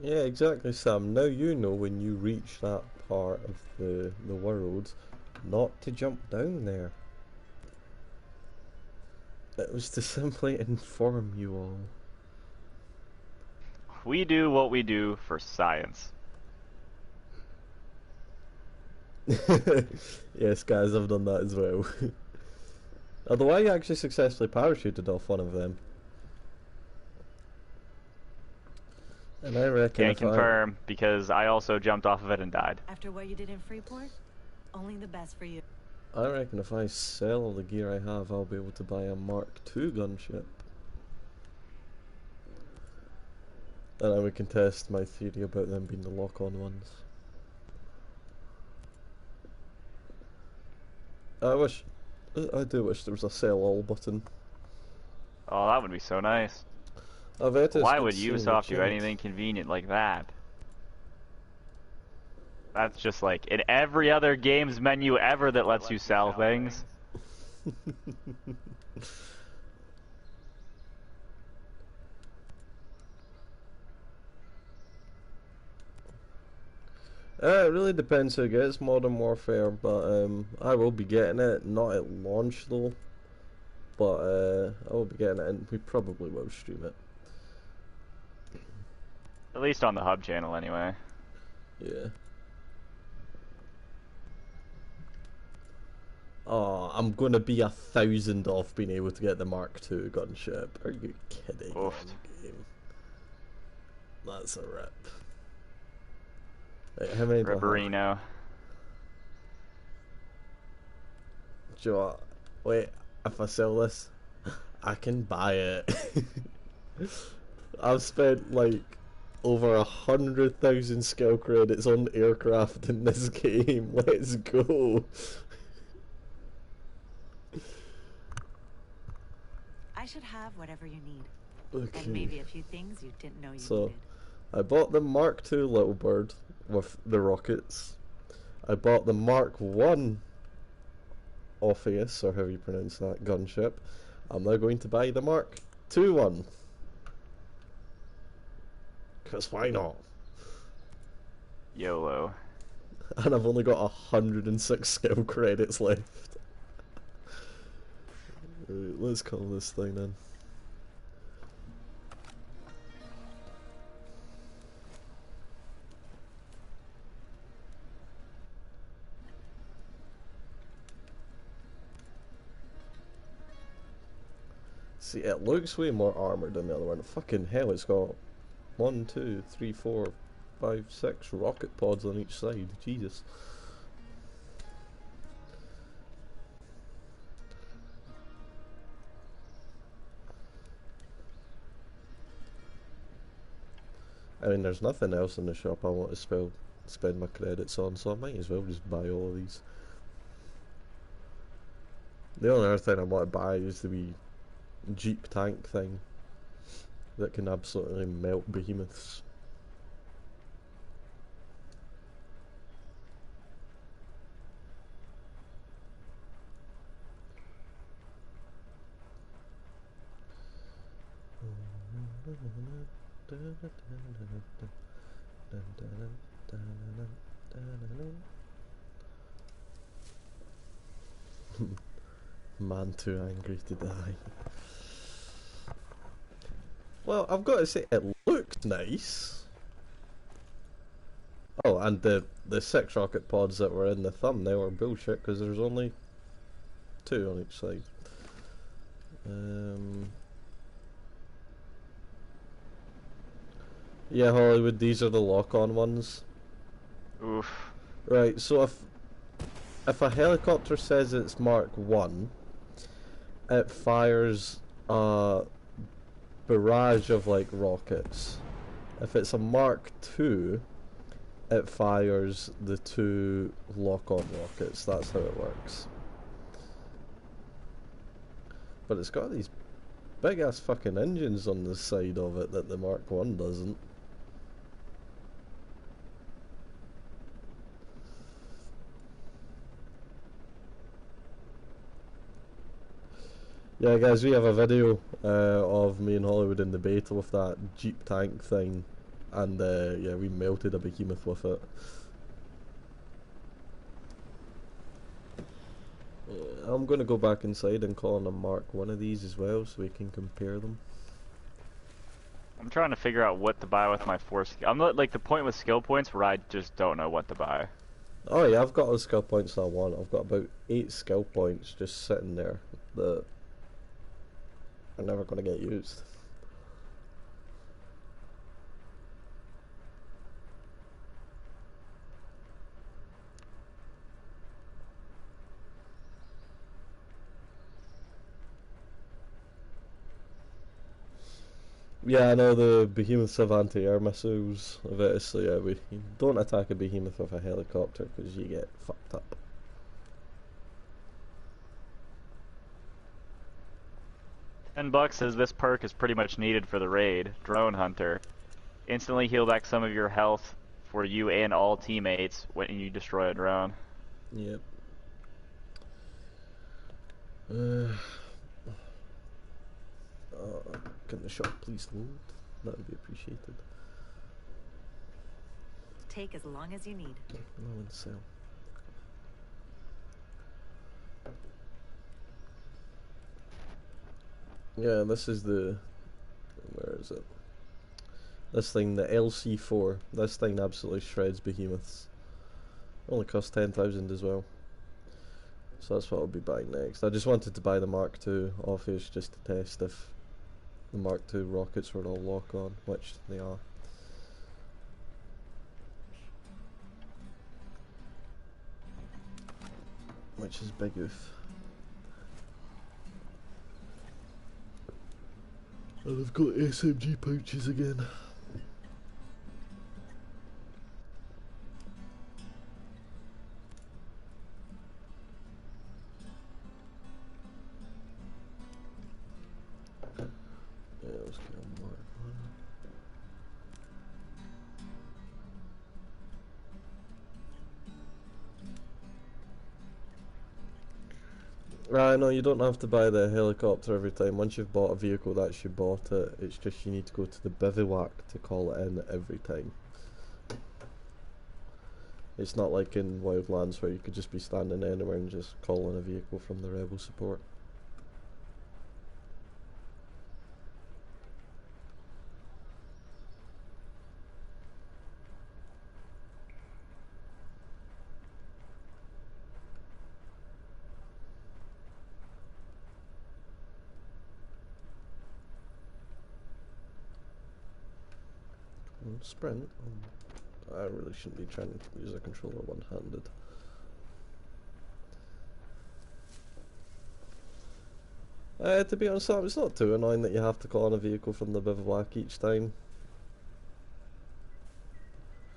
Yeah, exactly, Sam. Now you know when you reach that part of the world not to jump down there. It was to simply inform you all. We do what we do for science. Yes, guys, I've done that as well. Although I actually successfully parachuted off one of them. And I reckon Can't if confirm, because I also jumped off of it and died. After what you did in Freeport, only the best for you. I reckon if I sell all the gear I have, I'll be able to buy a Mark II gunship. And then we can test my theory about them being the lock-on ones. I do wish there was a sell all button. Oh, that would be so nice. I bet it's Why good would seeing the Ubisoft do chat. anything convenient like that? That's just like in every other games menu ever that lets you sell things. It really depends who gets Modern Warfare, but I will be getting it, not at launch though. But I will be getting it, and we probably will stream it. At least on the hub channel, anyway. Yeah. Oh, I'm gonna be 1,000 off being able to get the Mark II gunship. Are you kidding? Oofed. Game? That's a rip. Right, how many do I have? Ribberino. Do you know what? Wait, if I sell this, I can buy it. I've spent like over 100,000 skill credits on aircraft in this game. Let's go. I should have whatever you need. Okay. And maybe a few things you didn't know you So, needed. I bought the Mark II Little Bird with the rockets. I bought the Mark I Orpheus, or however you pronounce that, gunship. I'm now going to buy the Mark II one. Because why not? YOLO. And I've only got 106 skill credits left. Right, let's call this thing then. See, it looks way more armoured than the other one. Fucking hell, it's got 1, 2, 3, 4, 5, 6 rocket pods on each side. Jesus. I mean, there's nothing else in the shop I want to spend my credits on, so I might as well just buy all of these. The only other thing I want to buy is the wee Jeep tank thing that can absolutely melt behemoths. Man too angry to die. Well, I've got to say, it looks nice. Oh, and the 6 rocket pods that were in the thumbnail are bullshit because there's only 2 on each side. Yeah, Hollywood, these are the lock-on ones. Oof. Right, so if a helicopter says it's Mark 1, it fires a barrage of like rockets. If it's a Mark 2, it fires the 2 lock-on rockets. That's how it works. But it's got these big ass fucking engines on the side of it that the Mark 1 doesn't. Yeah, guys, we have a video of me and Hollywood in the beta with that Jeep tank thing, and yeah, we melted a behemoth with it. I'm going to go back inside and call on a Mark 1 of these as well, so we can compare them. I'm trying to figure out what to buy with my 4 skill. I'm not like the point with skill points where I just don't know what to buy. Oh yeah, I've got all the skill points I want. I've got about 8 skill points just sitting there that are never going to get used. Yeah, I know the behemoths have anti-air missiles of it, so yeah, we don't attack a behemoth with a helicopter because you get fucked up. $10 says this perk is pretty much needed for the raid. Drone Hunter. Instantly heal back some of your health for you and all teammates when you destroy a drone. Yep. Can the shop please load? That would be appreciated. Take as long as you need. No one sell. Yeah, this is the... Where is it? This thing, the LC4. This thing absolutely shreds behemoths. Only costs 10,000 as well. So that's what I'll be buying next. I just wanted to buy the Mark II Office just to test if the Mark II rockets were all lock-on, which they are. Which is big oof. And I've got SMG pouches again. Yeah, let's get on Mark 1. No, you don't have to buy the helicopter every time. Once you've bought a vehicle, that's you bought it. It's just you need to go to the bivouac to call it in every time. It's not like in Wildlands where you could just be standing anywhere and just call in a vehicle from the rebel support. Sprint. I really shouldn't be trying to use a controller one-handed. To be honest, Sam, it's not too annoying that you have to call on a vehicle from the bivouac each time.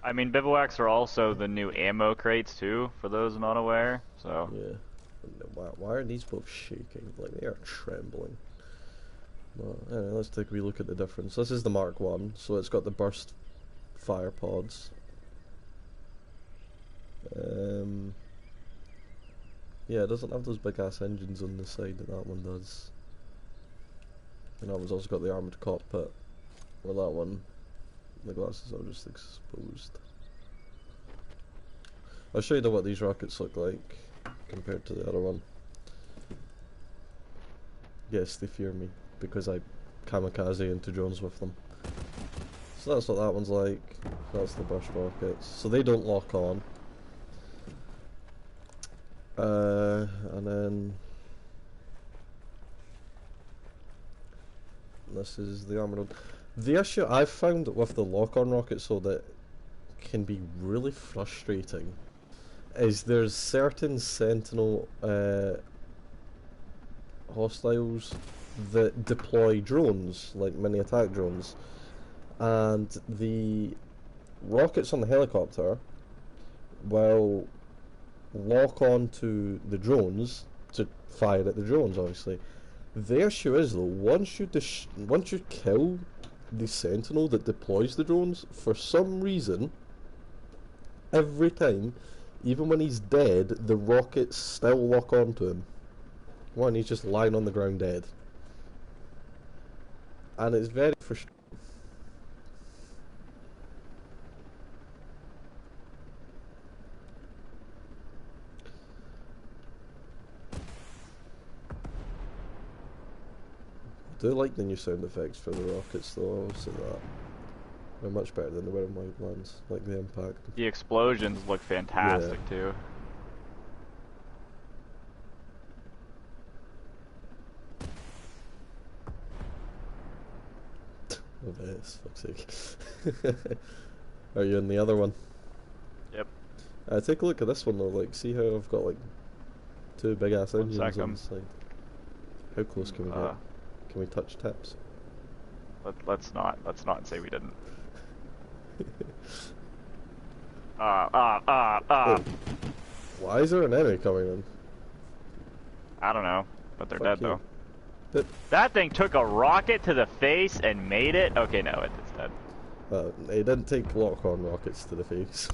I mean, bivouacs are also the new ammo crates too, for those not aware. So Yeah. Why are these both shaking? Like they are trembling. Well, anyway, let's take a wee look at the difference. This is the Mark 1, so it's got the burst fire pods. Yeah, it doesn't have those big ass engines on the side that one does. And that one's also got the armoured cockpit. Well, that one, the glasses are just exposed. I'll show you what these rockets look like compared to the other one. Yes, they fear me because I kamikaze into drones with them. So that's what that one's like. That's the burst rockets. So they don't lock on. And then this is the armoured one. The issue I've found with the lock-on rockets, so that can be really frustrating, is there's certain Sentinel hostiles that deploy drones, like mini attack drones, and the rockets on the helicopter will lock on to the drones to fire at the drones, obviously. The issue is though, once you kill the Sentinel that deploys the drones, for some reason, every time, even when he's dead, the rockets still lock on to him. One, he's just lying on the ground dead. And it's very frustrating. I do like the new sound effects for the rockets though, I'll say that. They're much better than they were in Wildlands, like the impact. the explosions look fantastic too. Oh, yes, fuck's sake. Are you in the other one? Yep. Take a look at this one though, like, see how I've got like two big ass One engines on second. the side. How close can we get? Can we touch tips? Let's not say we didn't. Wait, why is there an enemy coming in? I don't know, but they're Fuck dead you. though. But, That thing took a rocket to the face and made it? Okay, no, it's dead. it didn't take lock-on rockets to the face.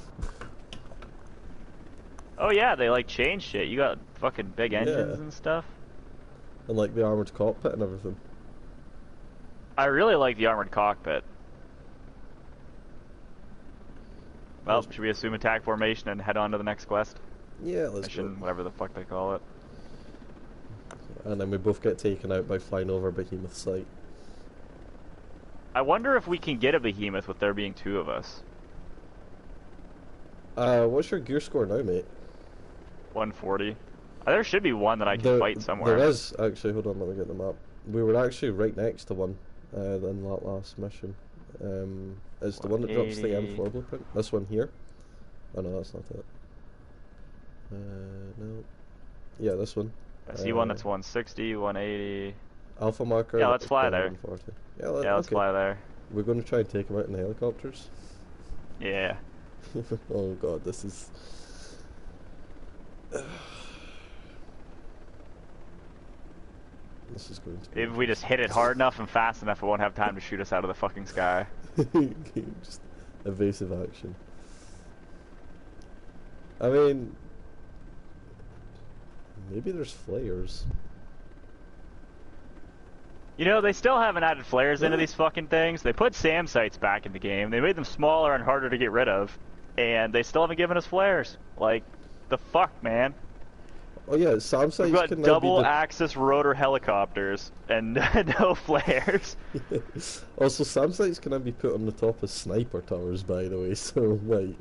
Oh yeah, they like changed shit. You got fucking big engines Yeah. and stuff. And like the armoured cockpit and everything. I really like the armored cockpit. Well, should we assume attack formation and head on to the next quest? Yeah, let's Mission, go. whatever the fuck they call it. And then we both get taken out by flying over Behemoth's site. I wonder if we can get a behemoth with there being two of us. What's your gear score now, mate? 140. There should be one that I can fight somewhere. There is, actually, hold on, let me get the map. We were actually right next to one in that last mission. It's the one that drops the 180. M4 blueprint. This one here. Oh no, that's not it. No. Yeah, this one. I see one that's 160, 180. Alpha marker. Yeah, let's fly there. 140. Yeah, Let's okay. fly there. We're going to try and take them out in the helicopters. Yeah. Oh god, this is... This is going to be... If we just hit it hard enough and fast enough, it won't have time to shoot us out of the fucking sky. Just evasive action. I mean... Maybe there's flares. You know, they still haven't added flares into these fucking things. They put SAM sites back in the game. They made them smaller and harder to get rid of. And they still haven't given us flares. Like, the fuck, man? Oh yeah, SAM sites We've got can double now be axis rotor helicopters and no flares. Also, SAM sites can now be put on the top of sniper towers, by the way, so, like...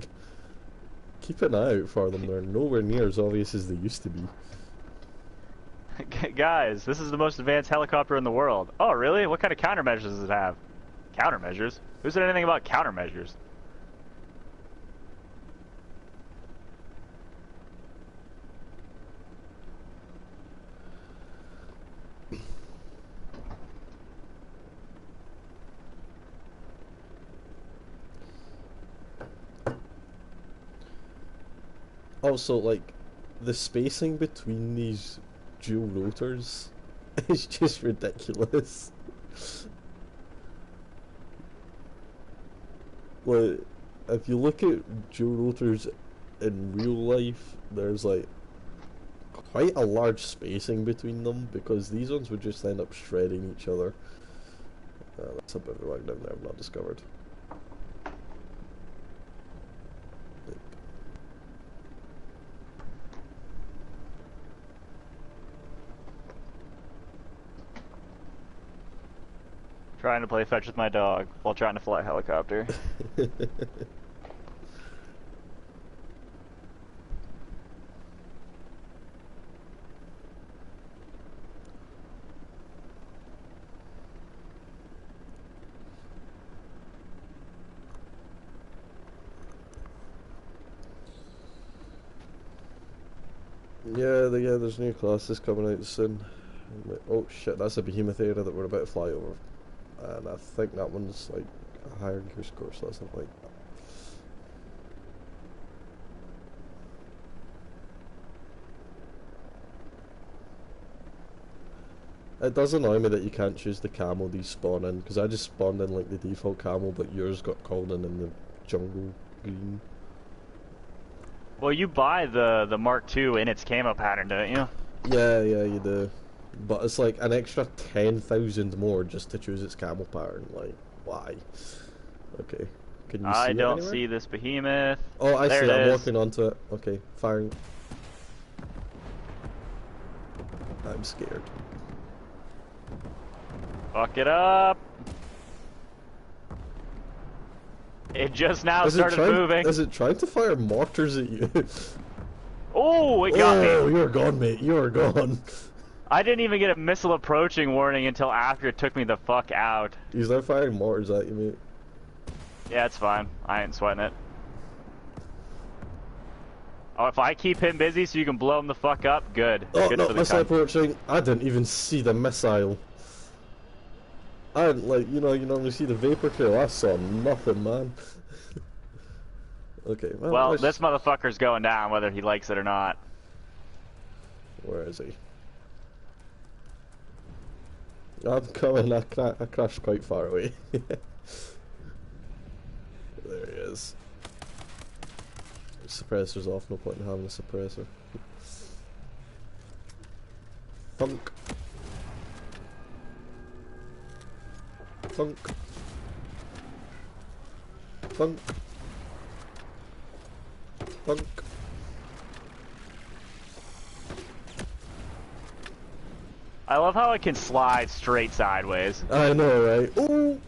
Keep an eye out for them, they're nowhere near as obvious as they used to be. Guys, this is the most advanced helicopter in the world. Oh, really? What kind of countermeasures does it have? Countermeasures? Who said anything about countermeasures? Also, like, the spacing between these dual rotors is just ridiculous. Like, if you look at dual rotors in real life, there's like quite a large spacing between them because these ones would just end up shredding each other. That's a bit of a down there I've not discovered. Trying to play fetch with my dog while trying to fly a helicopter. Yeah, there's new classes coming out soon. Oh shit, that's a behemoth area that we're about to fly over. And I think that one's like a higher gear score, so that's not like that. It does annoy me that you can't choose the camo these spawn in, because I just spawned in like the default camo, but yours got called in the jungle green. Well, you buy the Mark II in its camo pattern, don't you? Yeah, you do. But it's like an extra 10,000 more just to choose its camo pattern. Like, why? Okay. Can you see I it don't anywhere? see this behemoth. Oh, I There see it it. I'm is. walking onto it. Okay, firing. I'm scared. Fuck it up. It just now started moving. Is it trying to fire mortars at you? Oh, it got Oh, me. you're gone, mate. You're gone. I didn't even get a missile approaching warning until after it took me the fuck out. He's not firing mortars at you, mate. Yeah, it's fine. I ain't sweating it. Oh, if I keep him busy so you can blow him the fuck up, good. Oh, Good no, for the missile cunt. approaching. I didn't even see the missile. I didn't, like, you normally see the vapor trail. I saw nothing, man. Okay, Well, this motherfucker's going down whether he likes it or not. Where is he? I'm coming. I crashed quite far away. There he is. Suppressor's off. No point in having a suppressor. Thunk. Thunk. Thunk. Thunk. I love how it can slide straight sideways. I know, right? Ooh!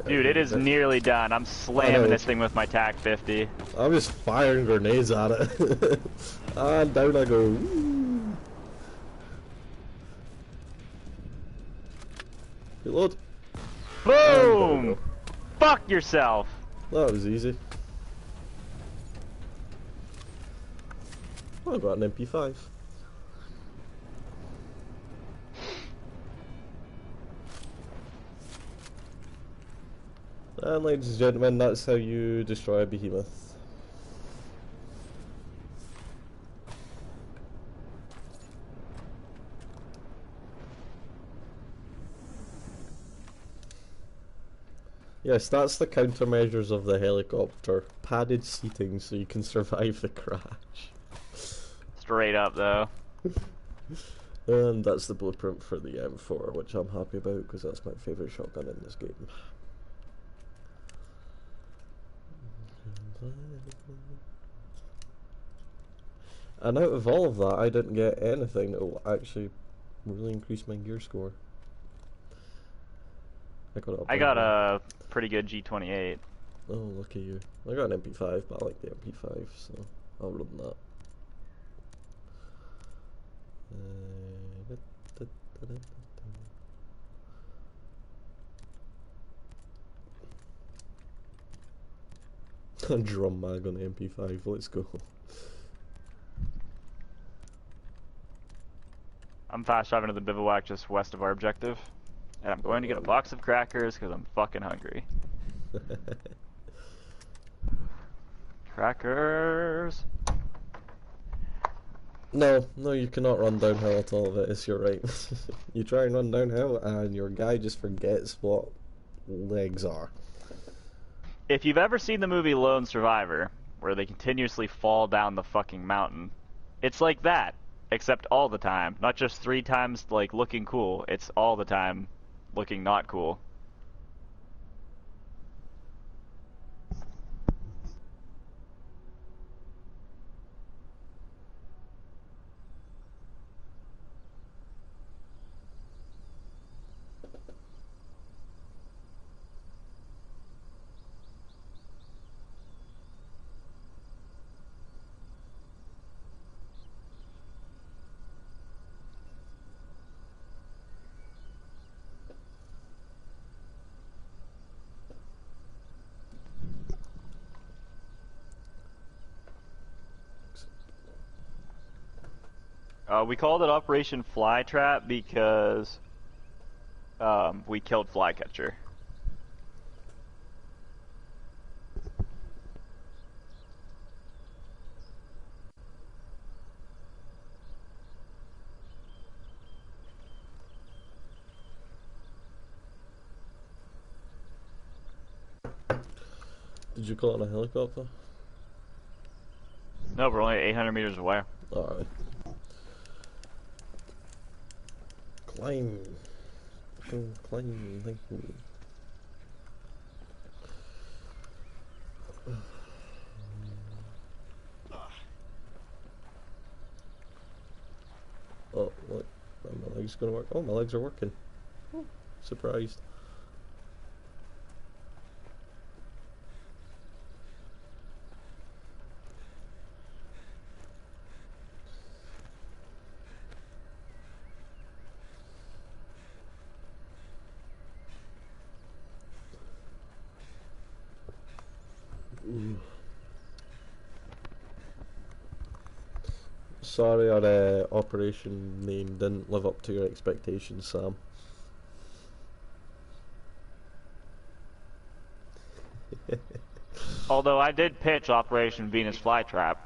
Dude, it is nearly done. I'm slamming this thing with my TAC 50. I'm just firing grenades at it. And down I go. Ooh. Reload. Boom! Fuck yourself! That was easy. Oh, I got an MP5. And ladies and gentlemen, that's how you destroy a behemoth. Yes, that's the countermeasures of the helicopter. Padded seating so you can survive the crash. Straight up, though. And that's the blueprint for the M4, which I'm happy about because that's my favourite shotgun in this game. And out of all of that, I didn't get anything that will actually really increase my gear score. I got a pretty good G28. Oh, look at you. I got an MP5, but I like the MP5, so I'll run that. A drum mag on the MP5, let's go. I'm fast driving to the bivouac just west of our objective. And I'm going to get a box of crackers because I'm fucking hungry. Crackers. No, no, you cannot run downhill at all, Vitus, you're right. You try and run downhill and your guy just forgets what legs are. If you've ever seen the movie Lone Survivor, where they continuously fall down the fucking mountain, it's like that, except all the time. Not just 3 times, like, looking cool, it's all the time looking not cool. We called it Operation Flytrap because we killed Flycatcher. Did you call it a helicopter? No, we're only 800 meters away. Alright. Climb. Climb. Thank you. Oh, look. Are my legs gonna work? Oh, my legs are working. Oh, surprised. Ooh. Sorry, our operation name didn't live up to your expectations, Sam. Although I did pitch Operation Venus Flytrap.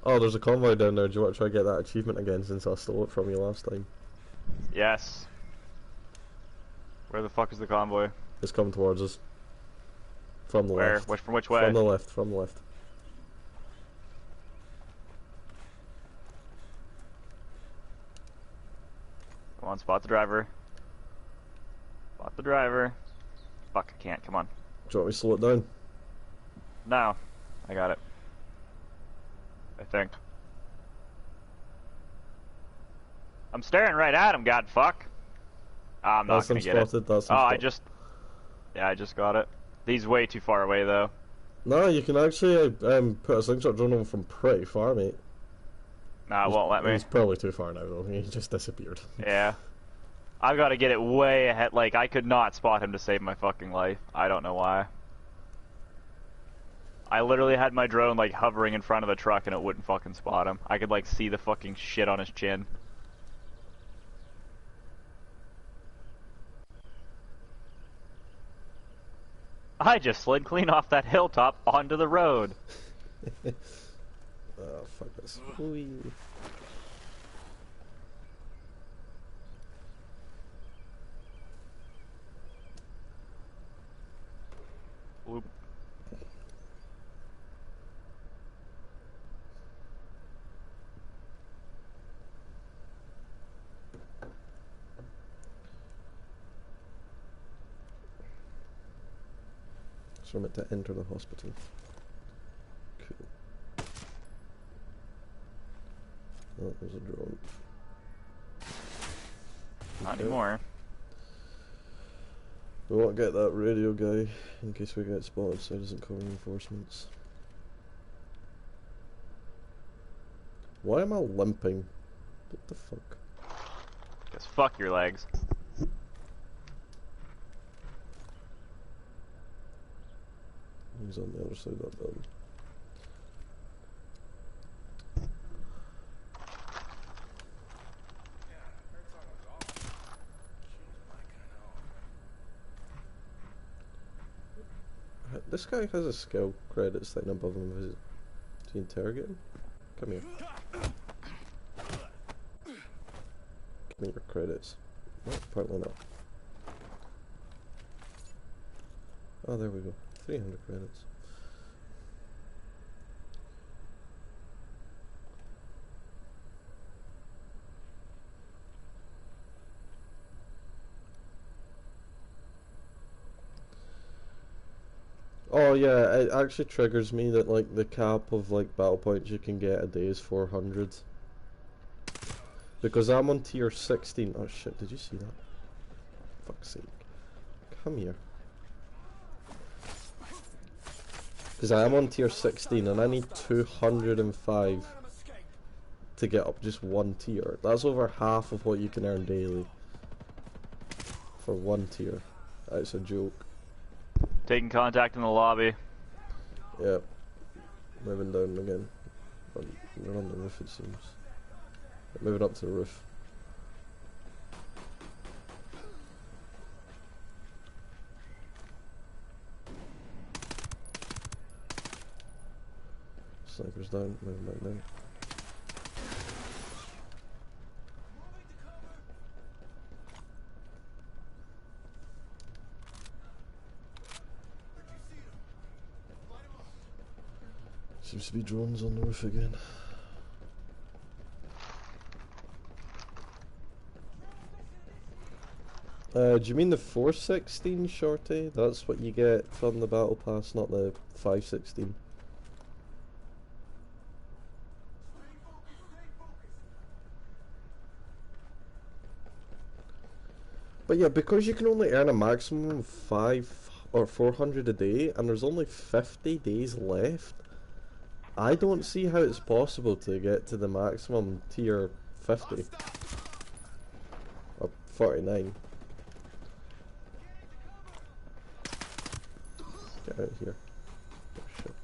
Oh, there's a convoy down there. Do you want to try to get that achievement again since I stole it from you last time? Yes. Where the fuck is the convoy? It's coming towards us. From the Where? left. From which way? From the left, from the left. Come on, spot the driver. Spot the driver. Fuck, I can't, come on. Do you want me to slow it down? No. I got it. I think. I'm staring right at him, god fuck. I'm not That's gonna him get spotted, it. that's him Oh, spotted. Yeah, I just got it. He's way too far away, though. No, you can actually put a slingshot drone on from pretty far, mate. Nah, it won't let me. He's probably too far now, though. He just disappeared. Yeah. I've got to get it way ahead. Like, I could not spot him to save my fucking life. I don't know why. I literally had my drone, like, hovering in front of the truck and it wouldn't fucking spot him. I could, like, see the fucking shit on his chin. I just slid clean off that hilltop onto the road. Oh, fuck this. Whee. Whoop. So I'm meant to enter the hospital. Cool. Oh, there's a drone. Not Okay. anymore. We won't get that radio guy in case we get spotted so he doesn't call reinforcements. Why am I limping? What the fuck? Because fuck your legs. He's on the other side of that building. this guy has a skill credits thing above him. Is he interrogate him? Come here. Give me your credits. No, apparently not. Oh, there we go. 300 credits. Oh yeah, it actually triggers me that like the cap of like battle points you can get a day is 400. Because I'm on tier 16. Oh shit, did you see that? Fuck's sake. Come here. Because I am on tier 16 and I need 205 to get up just one tier. That's over half of what you can earn daily. For one tier. That's a joke. Taking contact in the lobby. Yep. Moving down again. They're on the roof it seems. Moving up to the roof. Sniper's down, moving back down. Seems to be drones on the roof again. Do you mean the 416 shorty? That's what you get from the battle pass, not the 516. But yeah, because you can only earn a maximum of 5 or 400 a day, and there's only 50 days left, I don't see how it's possible to get to the maximum tier 50. Or 49. Get out of here. Oh shit.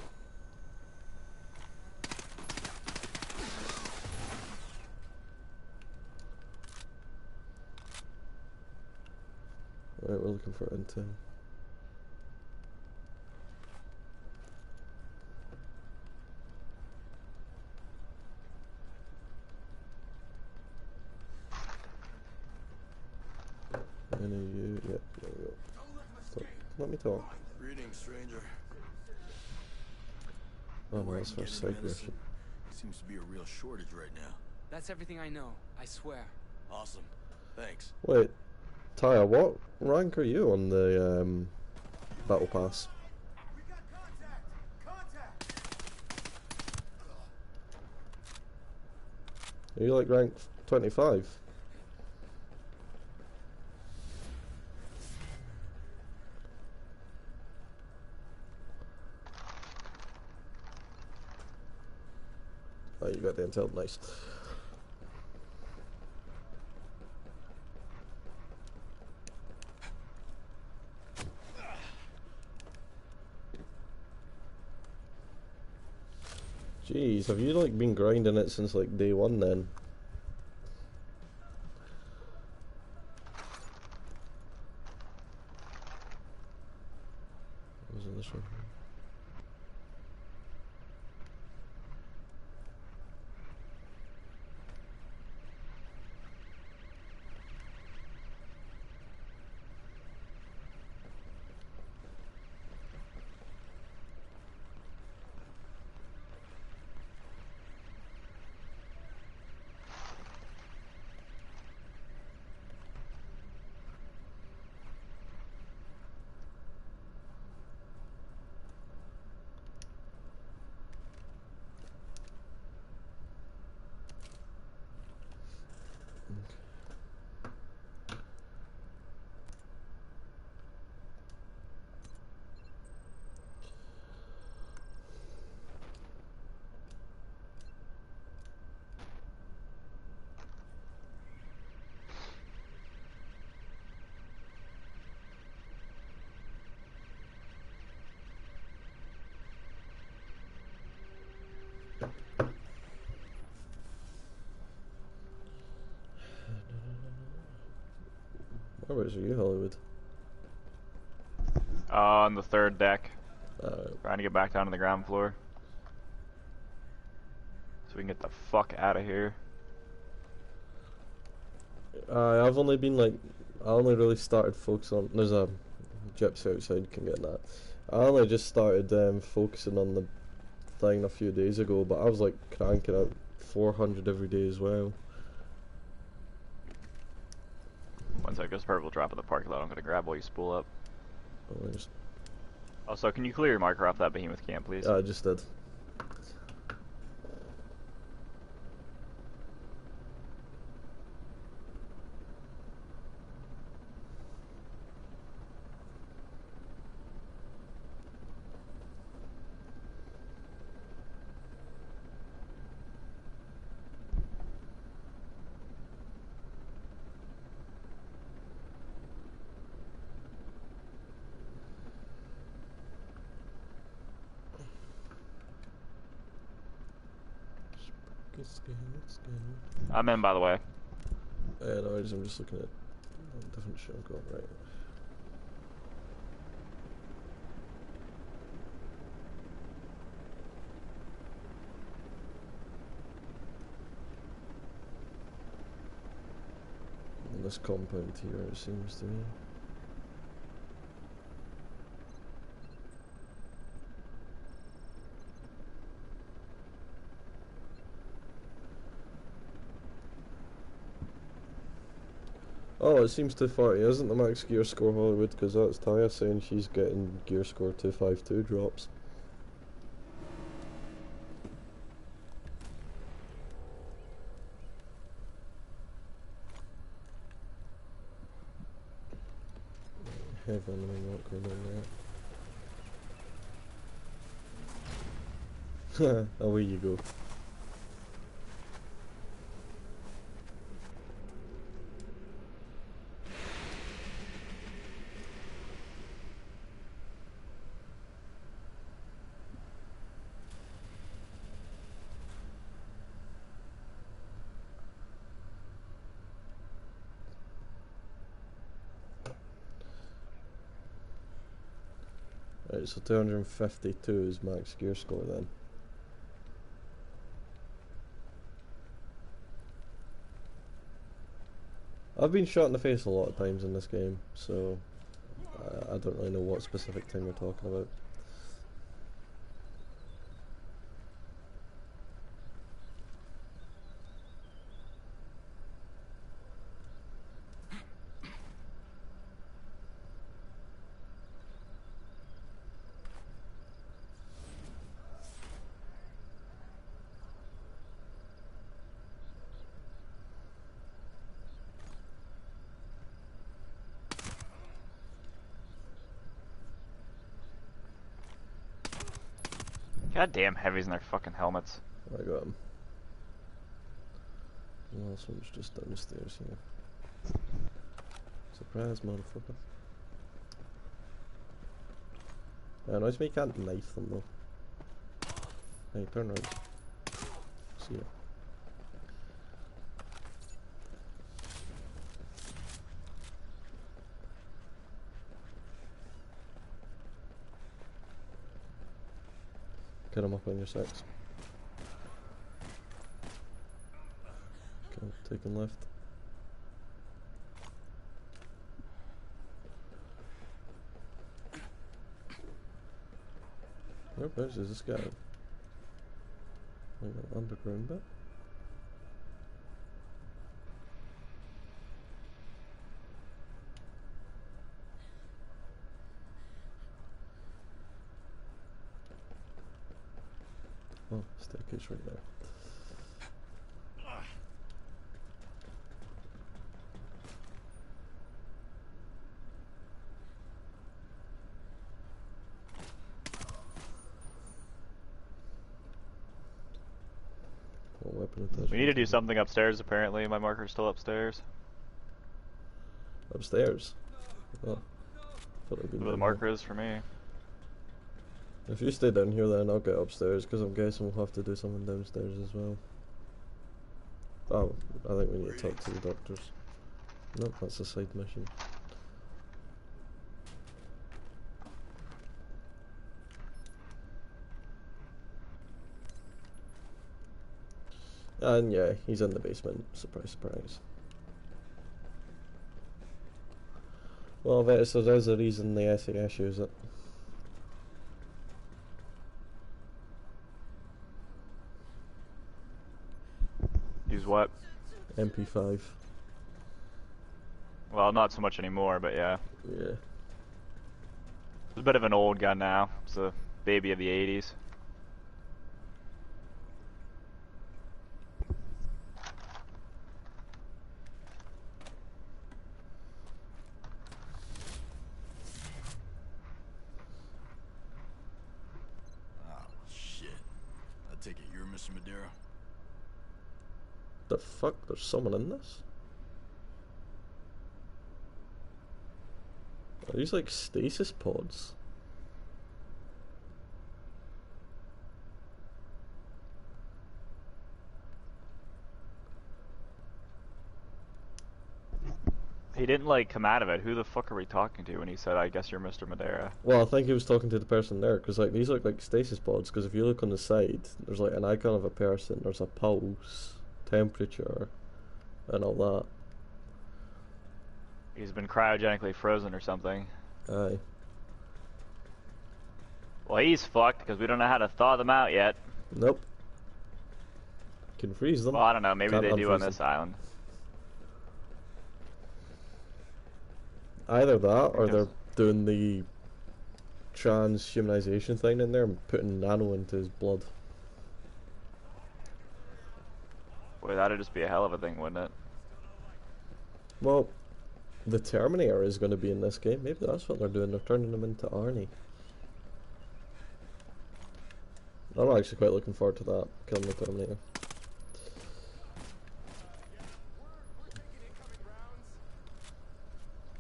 Alright, we're looking for intel. Any of you? Yep, there we go. Look, let me talk. Greetings, stranger. Oh no, that's for a side mission. Seems to be a real shortage right now. That's everything I know, I swear. Awesome. Thanks. Wait, Taya, what rank are you on the battle pass? We got contact! Contact! Are you like rank 25? Oh, you got the intel, nice. Jeez, have you like been grinding it since like day one then? Was it this one? Whereabouts are you, Hollywood? On the third deck. Trying to get back down to the ground floor. So we can get the fuck out of here. I've only been like, I only really started focusing on. There's a gypsy outside. You can get that. I only just started focusing on the thing a few days ago, but I was like cranking out 400 every day as well. One sec, there's purple drop in the parking lot. I'm gonna grab while you spool up. Oh, I just, Also, can you clear your marker off that behemoth camp, please? I just did. I'm in, by the way. No, I'm just looking at different shit I've got right. And this compound here, it seems to me. Oh, it seems 240 isn't the max gear score Hollywood, because that's Taya saying she's getting gear score 252 drops. Heavy enemy not going on there. Away you go. Right, so 252 is max gear score then. I've been shot in the face a lot of times in this game, so I don't really know what specific thing we're talking about. Goddamn heavies in their fucking helmets. I got him. The last one's just down the stairs here. Surprise, motherfucker. Annoys me, you can't knife them though. Hey, turn around. See ya. Get him up on your six. Okay, taking left. Whereabouts is this guy? Like an underground bit? Oh, staircase right there. What weapon attachment? We need to do something upstairs, apparently. My marker's still upstairs. Upstairs? Oh, thought it'd be Where the down marker is for me. here. If you stay down here then I'll get upstairs, because I'm guessing we'll have to do something downstairs as well. Oh, I think we need to talk to the doctors. Nope, that's a side mission. And yeah, he's in the basement. Surprise, surprise. Well, so there's a reason the SAS use it. Use what? MP5. Well, not so much anymore, but yeah. Yeah. It's a bit of an old gun now. It's a baby of the 80s. Oh, shit. I take it you're Mr. Madera? The fuck? There's someone in this? Are these like stasis pods? He didn't like come out of it. Who the fuck are we talking to when he said, I guess you're Mr. Madera? Well, I think he was talking to the person there, because like these look like stasis pods. Because if you look on the side, there's like an icon of a person. There's a pulse, temperature, and all that. He's been cryogenically frozen or something. Aye. Well, he's fucked because we don't know how to thaw them out yet. Nope. Can freeze them. Well, I don't know. Maybe Can't they do on unfreeze this them. island. Either that, or Because- they're doing the transhumanization thing in there and putting nano into his blood. Boy, that'd just be a hell of a thing, wouldn't it? Well, the Terminator is going to be in this game. Maybe that's what they're doing. They're turning him into Arnie. I'm actually quite looking forward to that, killing the Terminator.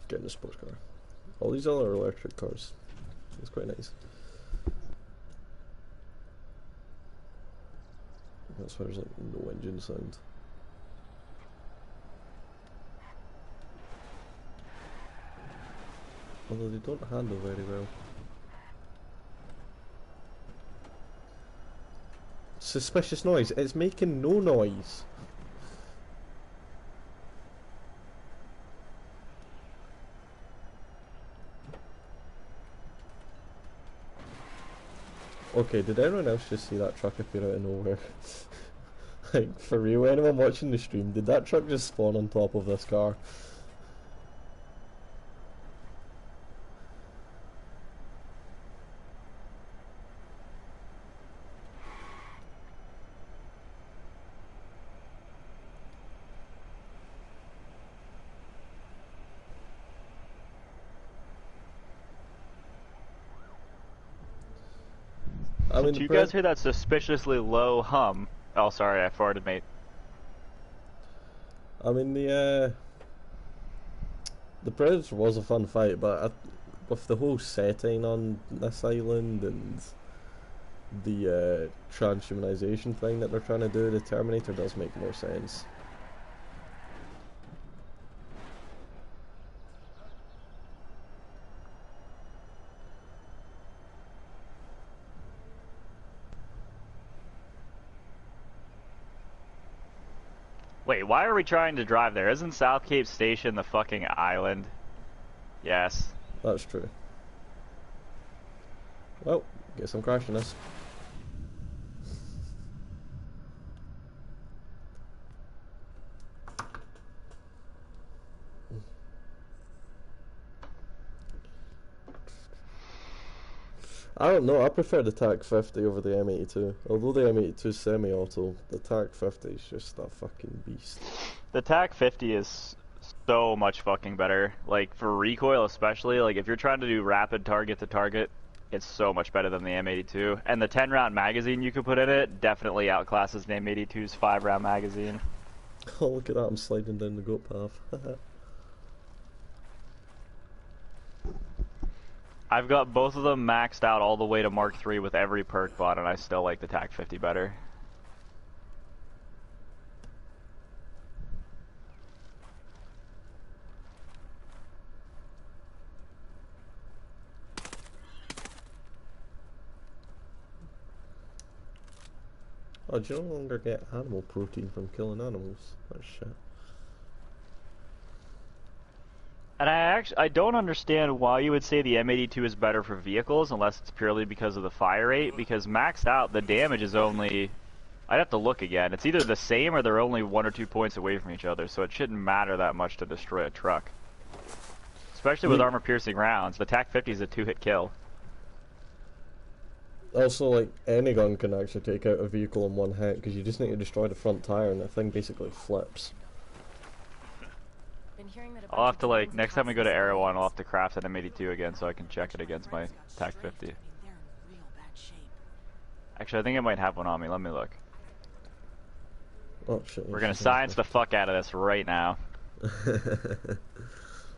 Getting a sports car. All these other electric cars. It's quite nice. That's why there's like no engine sound. Although they don't handle very well. Suspicious noise. It's making no noise. Okay, did everyone else just see that truck appear out of nowhere? Like, for real, anyone watching the stream, did that truck just spawn on top of this car? I mean, Did you guys hear that suspiciously low hum? Oh, sorry, I farted, mate. I mean, the Predator was a fun fight, but with the whole setting on this island and the transhumanization thing that they're trying to do, the Terminator does make more sense. Wait, why are we trying to drive there? Isn't South Cape Station the fucking island? Yes. That's true. Well, guess I'm crashing this. I don't know, I prefer the TAC 50 over the M82. Although the M82 is semi-auto, the TAC 50 is just a fucking beast. The TAC 50 is so much fucking better. Like, for recoil especially, like, if you're trying to do rapid target to target, it's so much better than the M82. And the 10-round magazine you could put in it definitely outclasses the M82's 5-round magazine. Oh, look at that, I'm sliding down the goat path. I've got both of them maxed out all the way to Mark III with every perk bot, and I still like the TAC 50 better. Oh, do you no longer get animal protein from killing animals? That's shit. And I don't understand why you would say the M82 is better for vehicles unless it's purely because of the fire rate, because maxed out the damage is only, I'd have to look again. It's either the same or they're only 1 or 2 points away from each other, so it shouldn't matter that much to destroy a truck. Especially with armor-piercing rounds. The TAC-50 is a 2-hit kill. Also, like, any gun can actually take out a vehicle in one hit, because you just need to destroy the front tire and the thing basically flips. I'll have to, like, next time we go to Erewhon, I'll have to craft an M82 again so I can check it against my TAC-50. Actually, I think I might have one on me. Let me look. Oh shit. We're gonna science the fuck out of this right now.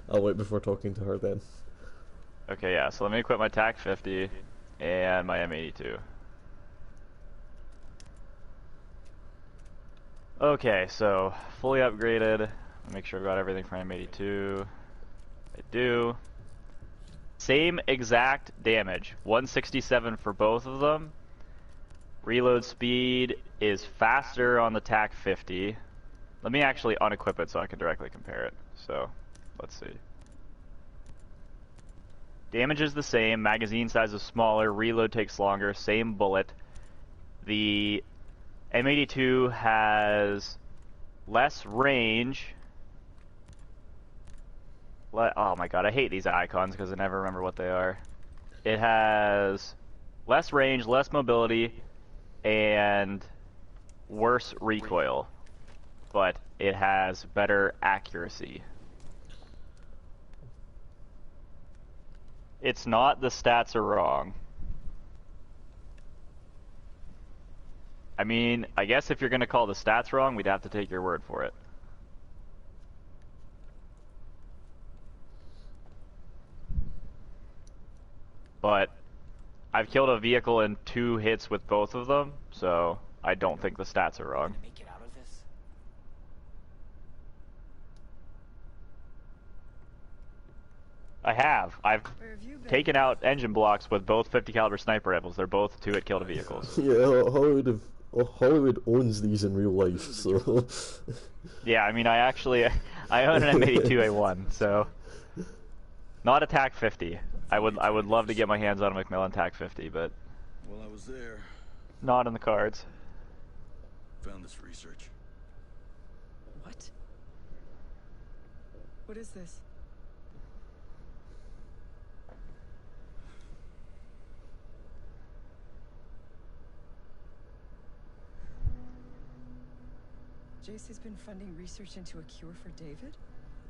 I'll wait before talking to her then. Okay, yeah, so let me equip my TAC-50 and my M82. Okay, so fully upgraded. Make sure I've got everything for M82. I do. Same exact damage. 167 for both of them. Reload speed is faster on the TAC-50. Let me actually unequip it so I can directly compare it. So, let's see. Damage is the same, magazine size is smaller, reload takes longer, same bullet. The M82 has less range. Oh my god, I hate these icons because I never remember what they are. It has less range, less mobility, and worse recoil. But it has better accuracy. It's not the stats are wrong. I mean, I guess if you're going to call the stats wrong, we'd have to take your word for it. But I've killed a vehicle in 2 hits with both of them, so I don't think the stats are wrong. I have. I've taken out engine blocks with both 50 caliber sniper rifles. They're both 2-hit killed vehicles. Yeah, Hollywood owns these in real life, so... Yeah, I mean, I own an M82A1, so... Not a TAC-50. I would love to get my hands on a Macmillan TAC-50, but... Well, I was there. Not in the cards. Found this research. What? What is this? Jace has been funding research into a cure for David?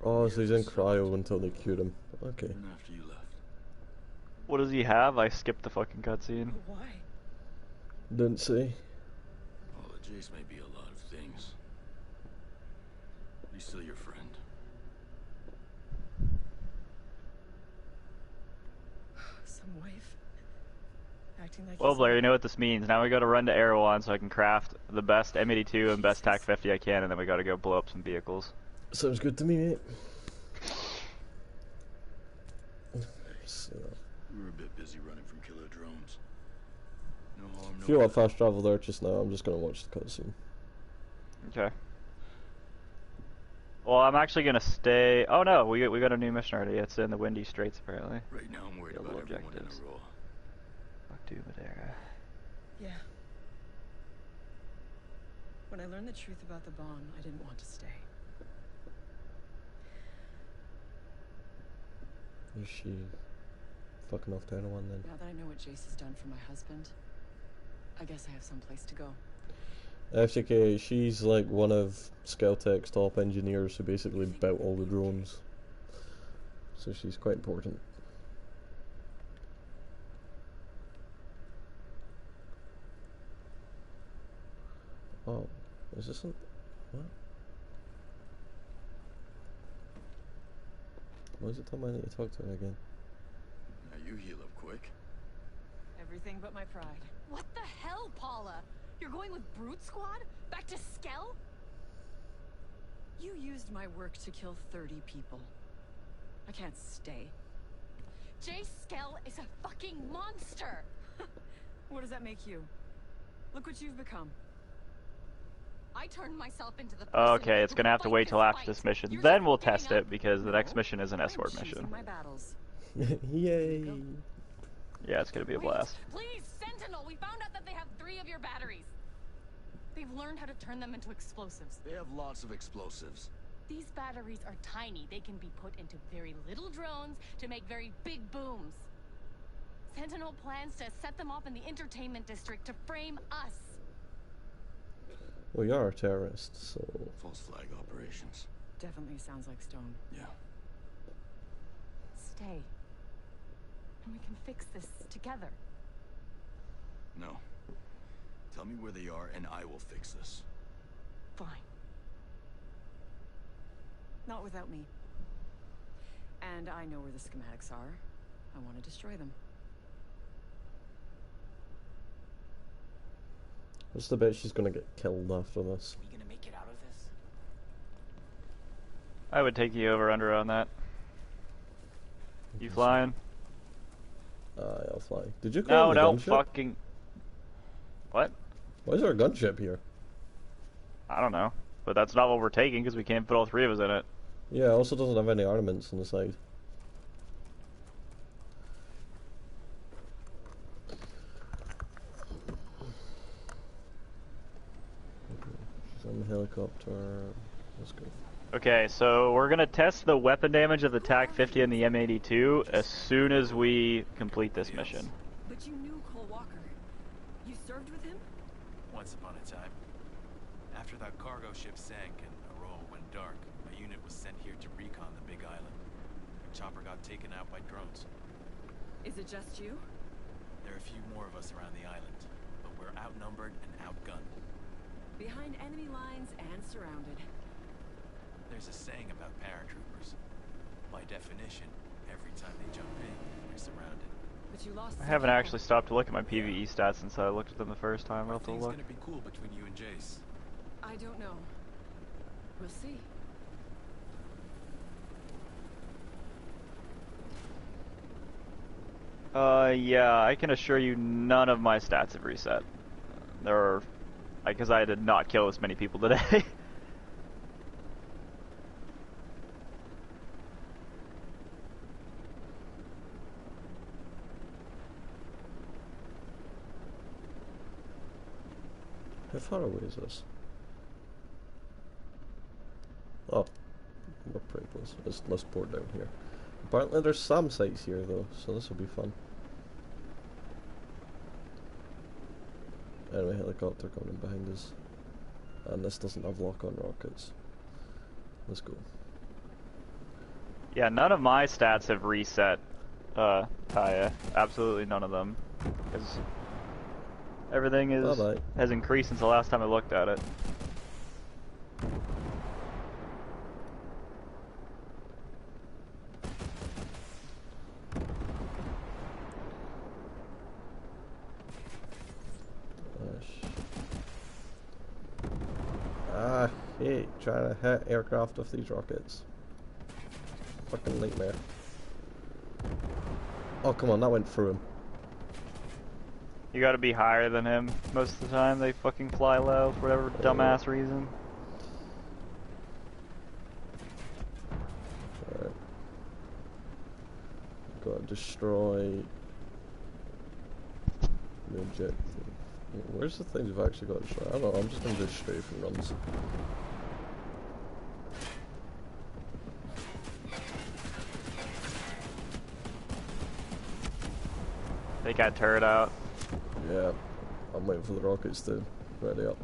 Oh, so he's in cryo until they cure him. Okay. And after you left. What does he have? I skipped the fucking cutscene. Why? Didn't say. Well, Jace may be a lot of things. But he's still your friend. Some wife? Acting like Well, Blair, you know what this means. Now we gotta run to Erewhon so I can craft the best M82 and best TAC-50 I can, and then we gotta go blow up some vehicles. Sounds good to me, mate. So, We were a bit busy running from killer drones. No harm, no if you want fast travel there just now, I'm just gonna watch the cutscene. Okay. Well, I'm actually gonna stay... Oh no, we got a new mission already. It's in the Windy Straits, apparently. Right now I'm worried Double about everyone in objectives. the row. Fuck to Madeira. Yeah. When I learned the truth about the bomb, I didn't want to stay. Is she fucking off to anyone then? Now that I know what Jace has done for my husband, I guess I have some place to go. FCK, she's like one of Skeltech's top engineers who basically built all the drones. So she's quite important. Oh, is this what? Why is it telling me I need to talk to her again? Now you heal up quick. Everything but my pride. What the hell, Paula? You're going with Brute Squad? Back to Skell? You used my work to kill 30 people. I can't stay. Jay Skell is a fucking monster! What does that make you? Look what you've become. I turned myself into the person Okay, it's who gonna would have to fight wait till after fight. this mission. You're Then just we'll giving test up? it because the next No, mission is an escort I'm mission. choosing my battles. Yay! Yeah, it's gonna be a Wait, blast. please, Sentinel, we found out that they have 3 of your batteries. They've learned how to turn them into explosives. They have lots of explosives. These batteries are tiny. They can be put into very little drones to make very big booms. Sentinel plans to set them off in the entertainment district to frame us. We are terrorists, so False flag operations. Definitely sounds like Stone. Yeah. Stay. And we can fix this together. No. Tell me where they are and I will fix this. Fine. Not without me. And I know where the schematics are. I want to destroy them. what's the bet she's gonna get killed after this? We gonna make it out of this? I would take you over under on that. You flying? I'll fly. Did you No, call the no, gunship? fucking. What? Why is there a gunship here? I don't know. But that's not what we're taking because we can't put all 3 of us in it. Yeah, it also doesn't have any armaments on the side. She's on the helicopter. Let's go. Okay, so we're gonna test the weapon damage of the TAC-50 and the M82 as soon as we complete this mission. But you knew Cole Walker. You served with him? Once upon a time. After that cargo ship sank and Aurora went dark, a unit was sent here to recon the Big Island. The chopper got taken out by drones. Is it just you? There are a few more of us around the island, but we're outnumbered and outgunned. Behind enemy lines and surrounded. There's a saying about paratroopers. By definition, every time they jump in, we're surrounded. But you lost I some haven't people. actually stopped to look at my PvE stats since I looked at them the first time. I'll have to Things look. gonna be cool between you and Jace. I don't know. We'll see. Yeah, I can assure you none of my stats have reset. There are... because I did not kill as many people today. How far away is this? Oh, we're pretty close. Let's port down here. Apparently there's SAM sites here though, so this will be fun. Enemy helicopter coming behind us. And this doesn't have lock-on rockets. Let's go. Yeah, none of my stats have reset, Taya. Absolutely none of them. Because everything is Bye-bye. has increased since the last time I looked at it. I hate trying to hit aircraft with these rockets. Fucking nightmare. Oh, come on, that went through him. You gotta be higher than him most of the time. They fucking fly low for whatever dumbass reason. Alright. Gotta destroy the objective. Where's the things we've actually got to destroy? I don't know, I'm just gonna do strafing runs. They got turret out. Yeah, I'm waiting for the rockets to ready up.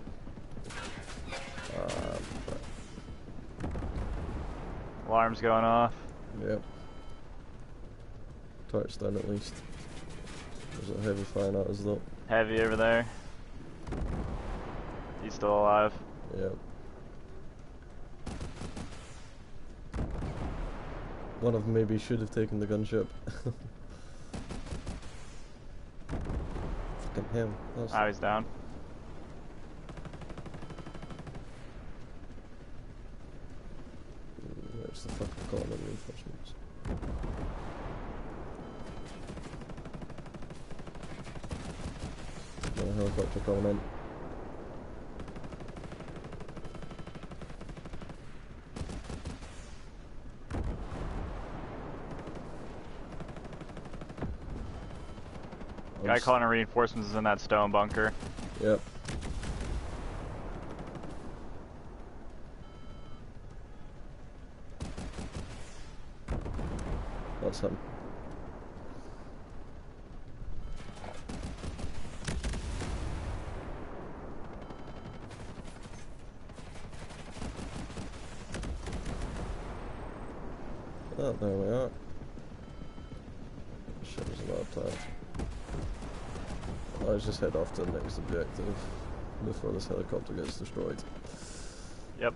Alarms going off. Yep. Turret's down at least. There's a heavy firing at us though. Heavy over there. He's still alive. Yep. One of them maybe should have taken the gunship. Fucking him. That's Now he's down. Where's the fucking calling reinforcements? Another helicopter coming in. Guy calling in reinforcements is in that stone bunker. Yep. That's him. Oh, there we are. Shit, there's another plant. Let's just head off to the next objective before this helicopter gets destroyed. Yep.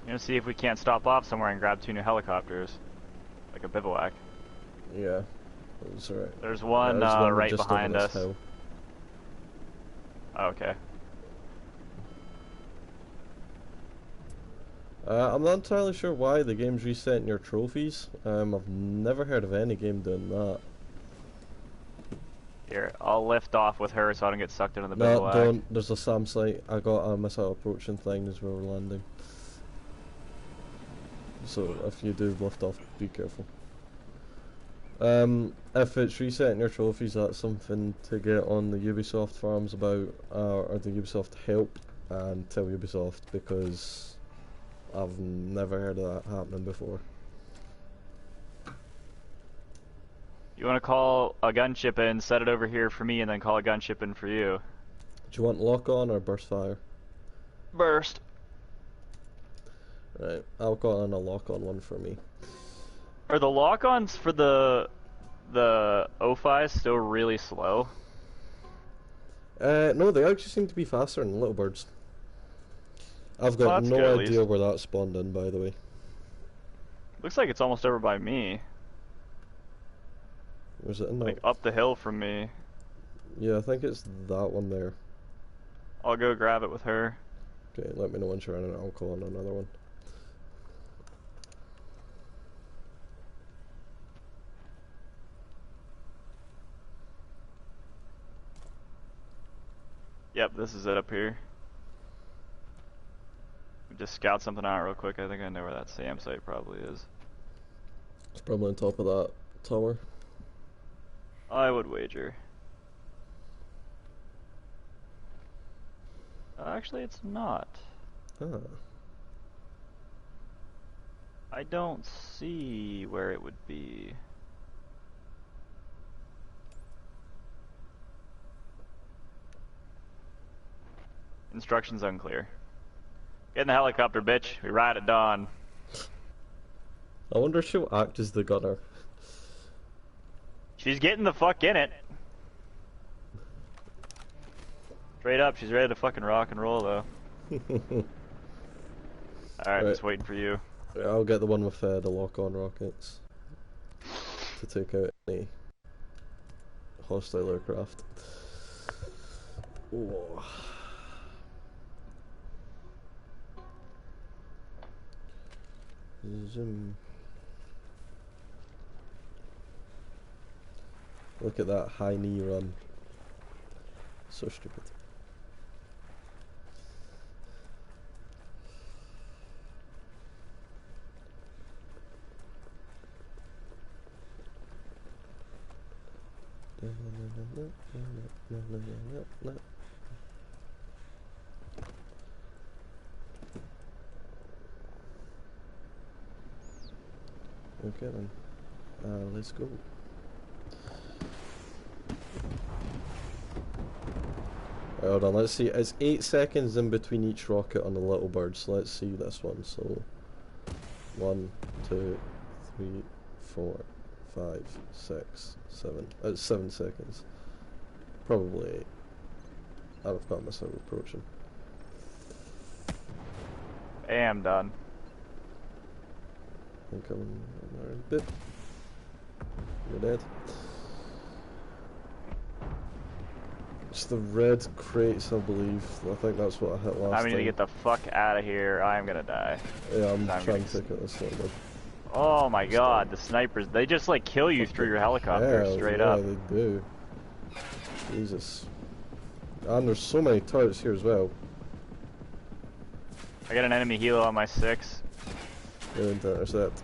I'm gonna see if we can't stop off somewhere and grab 2 new helicopters. Like a bivouac. Yeah, that's right. There's one, right just behind over us. this hill. Oh, okay. I'm not entirely sure why the game's resetting your trophies. I've never heard of any game doing that. Here, I'll lift off with her so I don't get sucked into the No, bivouac. don't. There's a SAM site. I got a missile approaching thing as we're landing. So if you do lift off, be careful. If it's resetting your trophies, that's something to get on the Ubisoft forums about, or the Ubisoft help, and tell Ubisoft, because I've never heard of that happening before. You want to call a gunship in, set it over here for me, and then call a gunship in for you. Do you want lock on or burst fire? Burst. Right, I'll call in a lock on one for me. Are the lock-ons for the O5 still really slow? No, they actually seem to be faster than Little Birds. I've got Well, that's good, no at idea least. where that spawned in, by the way. Looks like it's almost over by me. Was it in Like that? up the hill from me. Yeah, I think it's that one there. I'll go grab it with her. Okay, let me know when you're in and I'll call on another one. Yep, this is it up here. Just scout something out real quick. I think I know where that SAM site probably is. It's probably on top of that tower. I would wager. Actually, it's not. Ah. I don't see where it would be. Instructions unclear. Get in the helicopter, bitch. We ride at dawn. I wonder if she'll act as the gunner. She's getting the fuck in it. Straight up, she's ready to fucking rock and roll, though. Alright, Right. just waiting for you. Yeah, I'll get the one with the lock-on rockets to take out any hostile aircraft. Oh. Zoom. Look at that high knee run. So stupid. Okay then, let's go. Hold on, let's see, it's 8 seconds in between each rocket on the little bird, so let's see this one. So 1, 2, 3, 4, 5, 6, 7, it's 7 seconds. Probably 8. I've got myself approaching. Hey, I'm done. Incoming another bit. You're dead. It's the red crates, I believe. I think that's what I hit last I need time. to get the fuck out of here. I am gonna die. Yeah, I'm I'm trying gonna- to take it this one. Oh my god, the snipers, they just like kill you through your helicopter, straight yeah, up. They do. Jesus. And there's so many turrets here as well. I got an enemy helo on my 6. Going to intercept.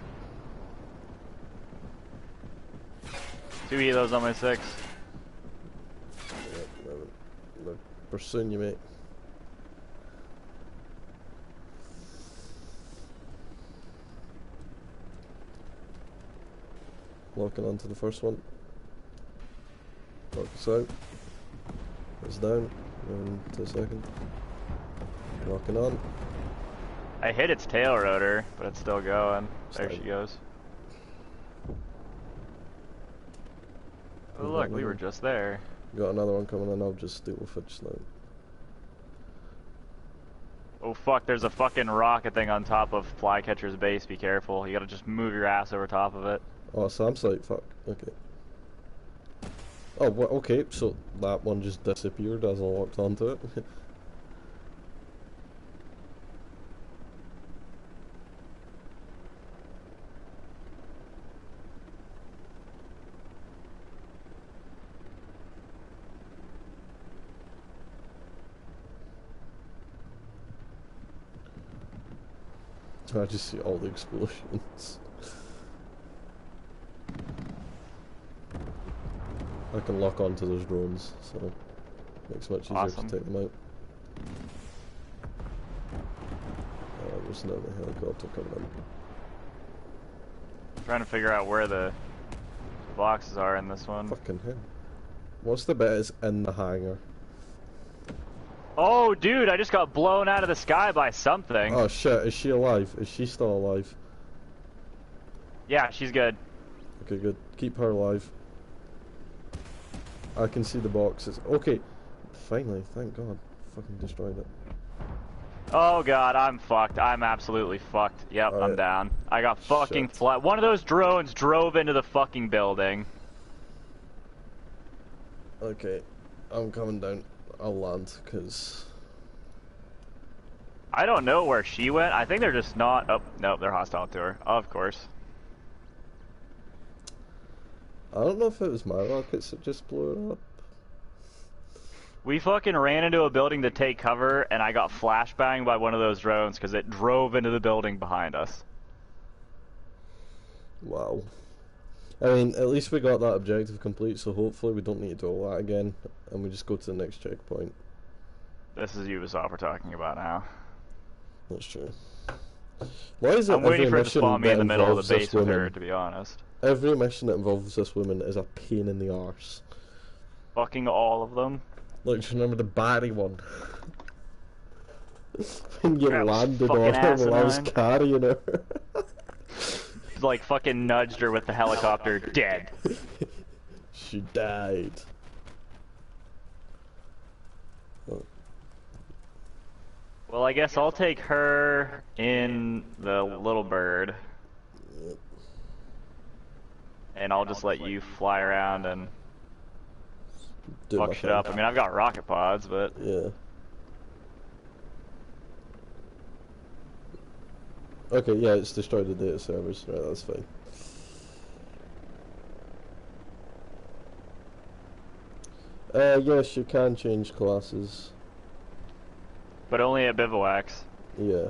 2 helos on my 6. Yep, they're pursuing you, mate. Locking onto the first one. Focus out. It's down. Into a second. Locking on. I hit its tail rotor, but it's still going. There she goes. Oh look, we were just there. Got another one coming in, I'll just deal with it just now. Oh fuck, there's a fucking rocket thing on top of Flycatcher's base, be careful. You gotta just move your ass over top of it. Oh, SAM site, fuck, okay. Oh, well, okay, so that one just disappeared as I locked onto it. I just see all the explosions. I can lock onto those drones, so it makes it much easier Awesome. to take them out. There's another helicopter coming in. Trying to figure out where the boxes are in this one. Fucking hell. What's the bit is in the hangar? Oh dude, I just got blown out of the sky by something. Oh shit, is she alive? Is she still alive? Yeah, she's good. Okay, good. Keep her alive. I can see the boxes. Okay, finally, thank God. Fucking destroyed it. Oh god, I'm fucked. I'm absolutely fucked. Yep, I'm down. I got fucking flat. One of those drones drove into the fucking building. Okay, I'm coming down. I'll land, because... I don't know where she went. I think they're just not... Oh, no, they're hostile to her. Of course. I don't know if it was my rockets that just blew it up. We fucking ran into a building to take cover, and I got flashbanged by one of those drones because it drove into the building behind us. Wow. I mean, at least we got that objective complete, so hopefully we don't need to do all that again, and we just go to the next checkpoint. This is Ubisoft we're talking about now. That's true. Why is it I'm waiting for it to mission spawn me in that the middle of involves the this base with her, woman, to be honest. every mission that involves this woman is a pain in the arse. Fucking all of them. Look, do you remember the Barry one? When you That was landed fucking on her while I was asinine. carrying her. Like fucking nudged her with the helicopter, dead. She died. Oh. Well, I guess I'll take her in the little bird. And I'll just let you fly around and Do my fuck shit thing. up. I mean, I've got rocket pods, but... Yeah. Okay, yeah, it's destroyed the data servers. Right, that's fine. Yes, you can change classes. But only at bivouacs. Yeah.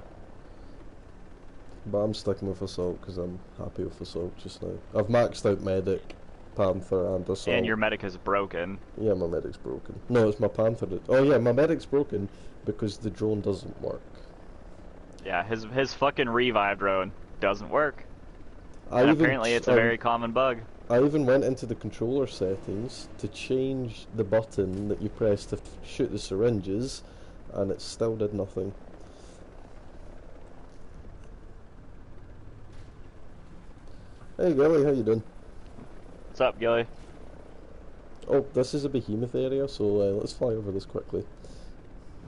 But I'm sticking with Assault because I'm happy with Assault just now. I've maxed out Medic, Panther, and Assault. And your medic is broken. Yeah, my Medic's broken. No, it's my Panther. Oh yeah, my Medic's broken because the drone doesn't work. Yeah, his fucking revive drone doesn't work. I And even apparently it's a very common bug. I even went into the controller settings to change the button that you press to shoot the syringes, and it still did nothing. Hey Gilly, how you doing? What's up, Gilly? Oh, this is a behemoth area, so let's fly over this quickly.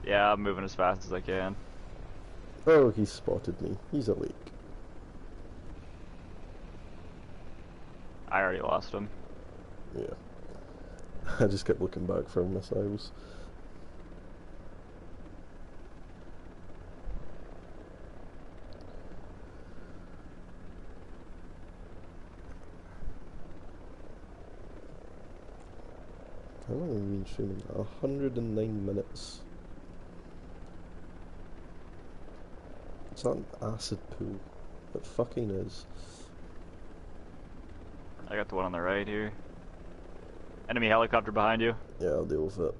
Yeah, I'm moving as fast as I can. Oh, he spotted me. He's awake. I already lost him. Yeah. I just kept looking back for missiles. How long have we been streaming? 109 minutes. Is that an acid pool? It fucking is. I got the one on the right here. Enemy helicopter behind you. Yeah, I'll deal with it.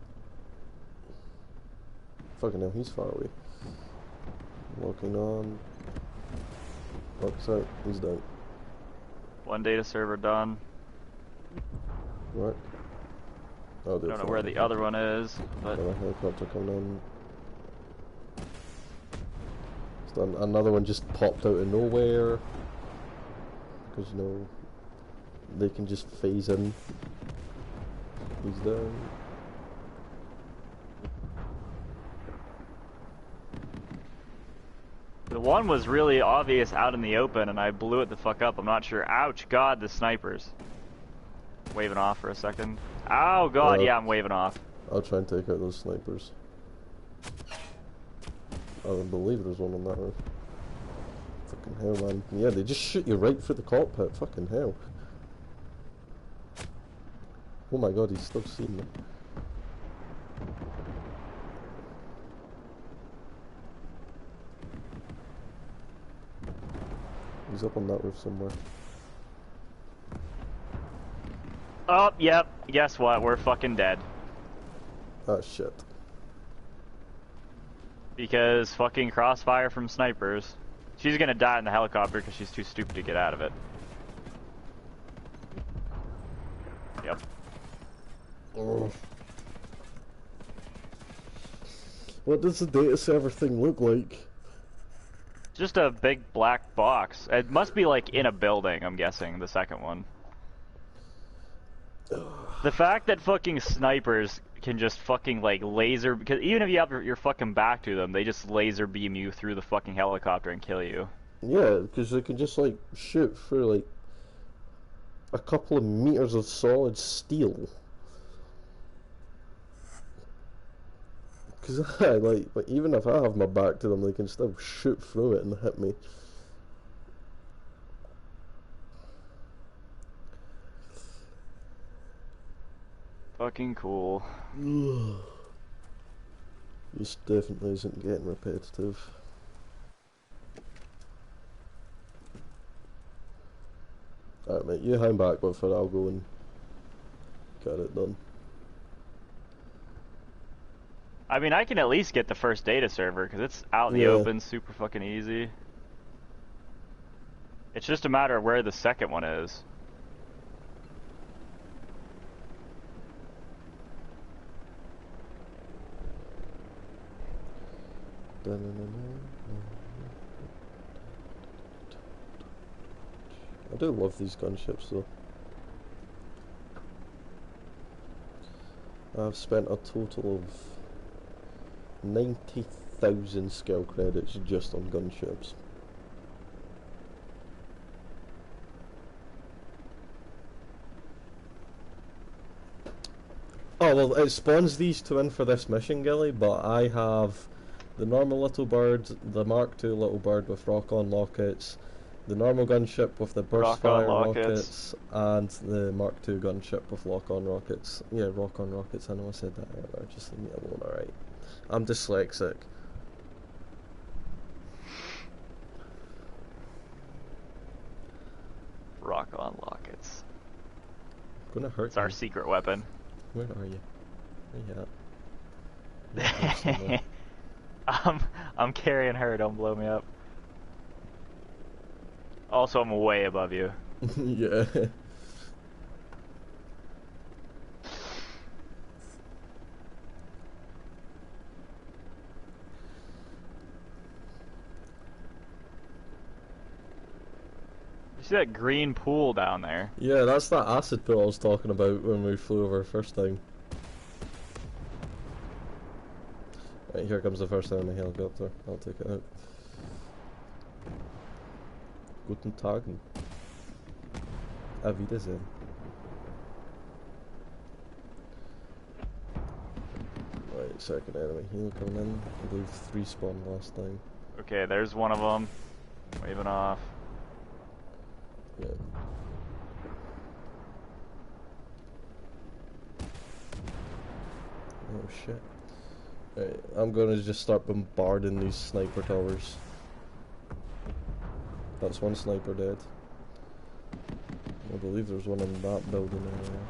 Fucking hell, he's far away. Locking on. Locks out, he's down. One data server done. Right. I'll I deal don't know with where that. the other one is, but Another helicopter coming in. Another one just popped out of nowhere. Because, you know, they can just phase in. He's down. the one was really obvious out in the open, and I blew it the fuck up. I'm not sure. Ouch, God, the snipers. Waving off for a second. Oh, God, yeah, I'm waving off. I'll try and take out those snipers. I don't believe there's one on that roof. Fucking hell, man. Yeah, they just shoot you right through the cockpit. Fucking hell. Oh my God, he's still seeing me. He's up on that roof somewhere. Oh, yep. Guess what? We're fucking dead. Ah, shit. Because fucking crossfire from snipers. She's gonna die in the helicopter because she's too stupid to get out of it. Yep. Oh. What does the data server thing look like? Just a big black box. It must be like in a building, I'm guessing, the second one. The fact that fucking snipers can just fucking like laser, because even if you have your fucking back to them, they just laser beam you through the fucking helicopter and kill you. Yeah, because they can just like shoot through like a couple of meters of solid steel. Because like even if I have my back to them, they can still shoot through it and hit me. Fucking cool. This definitely isn't getting repetitive. Alright mate, you hang back with it, I'll go and get it done. I mean, I can at least get the first data server, because it's out in the open, super fucking easy. It's just a matter of where the second one is. I do love these gunships though. I've spent a total of 90,000 skill credits just on gunships. Oh well, it spawns these two in for this mission, Gilly, but I have the normal little bird, the Mark II little bird with rock-on rockets, the normal gunship with the burst fire rockets, and the Mark II gunship with lock-on rockets. Yeah, rock-on rockets, I know I said that earlier, just leave me alone, alright? I'm dyslexic. Rock-on rockets. Gonna hurt It's our you. secret weapon. Where are you? Where you at? I'm carrying her, don't blow me up. Also, I'm way above you. Yeah. You see that green pool down there? Yeah, that's that acid pool I was talking about when we flew over first time. Right, here comes the first enemy helicopter. I'll take it out. Guten Tag. Auf Wiedersehen. Right, second enemy here coming in. I believe 3 spawned last time. Okay, there's one of them. Waving off. Yeah. Oh shit. Right, I'm gonna just start bombarding these sniper towers. That's one sniper dead. I believe there's one in that building area.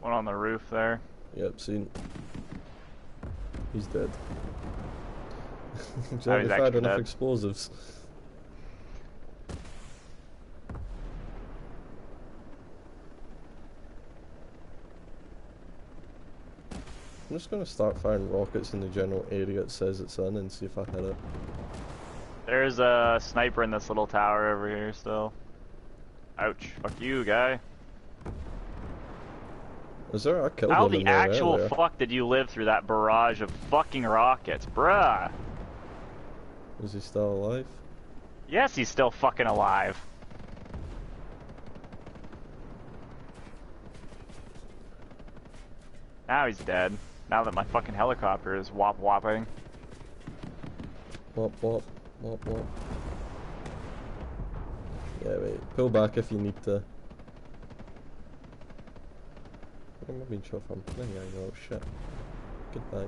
One on the roof there. Yep, seen. He's dead. He's Have you had actually enough dead. explosives? I'm just gonna start firing rockets in the general area it says it's in and see if I hit it. There's a sniper in this little tower over here still. Ouch. Fuck you, guy. Is there? I killed How one in the there actual earlier. fuck did you live through that barrage of fucking rockets, bruh? Is he still alive? Yes, he's still fucking alive. Now he's dead. Now that my fucking helicopter is whopping. Wop wop, wop wop. Yeah, wait. Pull back if you need to. Where am I being shot from? There you go. Shit. Goodbye.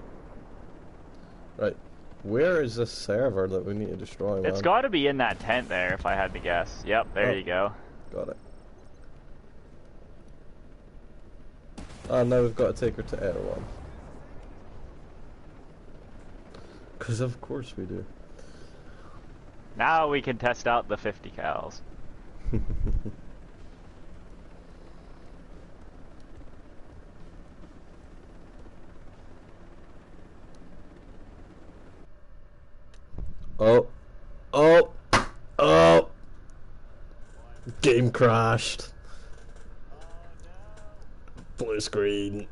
Right. Where is this server that we need to destroy, man? It's got to be in that tent there, if I had to guess. Yep, there Oh. you go. Got it. Ah, now we've got to take her to Erewhon. Because of course we do. Now we can test out the 50 cals. Oh. Oh. Oh. Game crashed. Blue screen.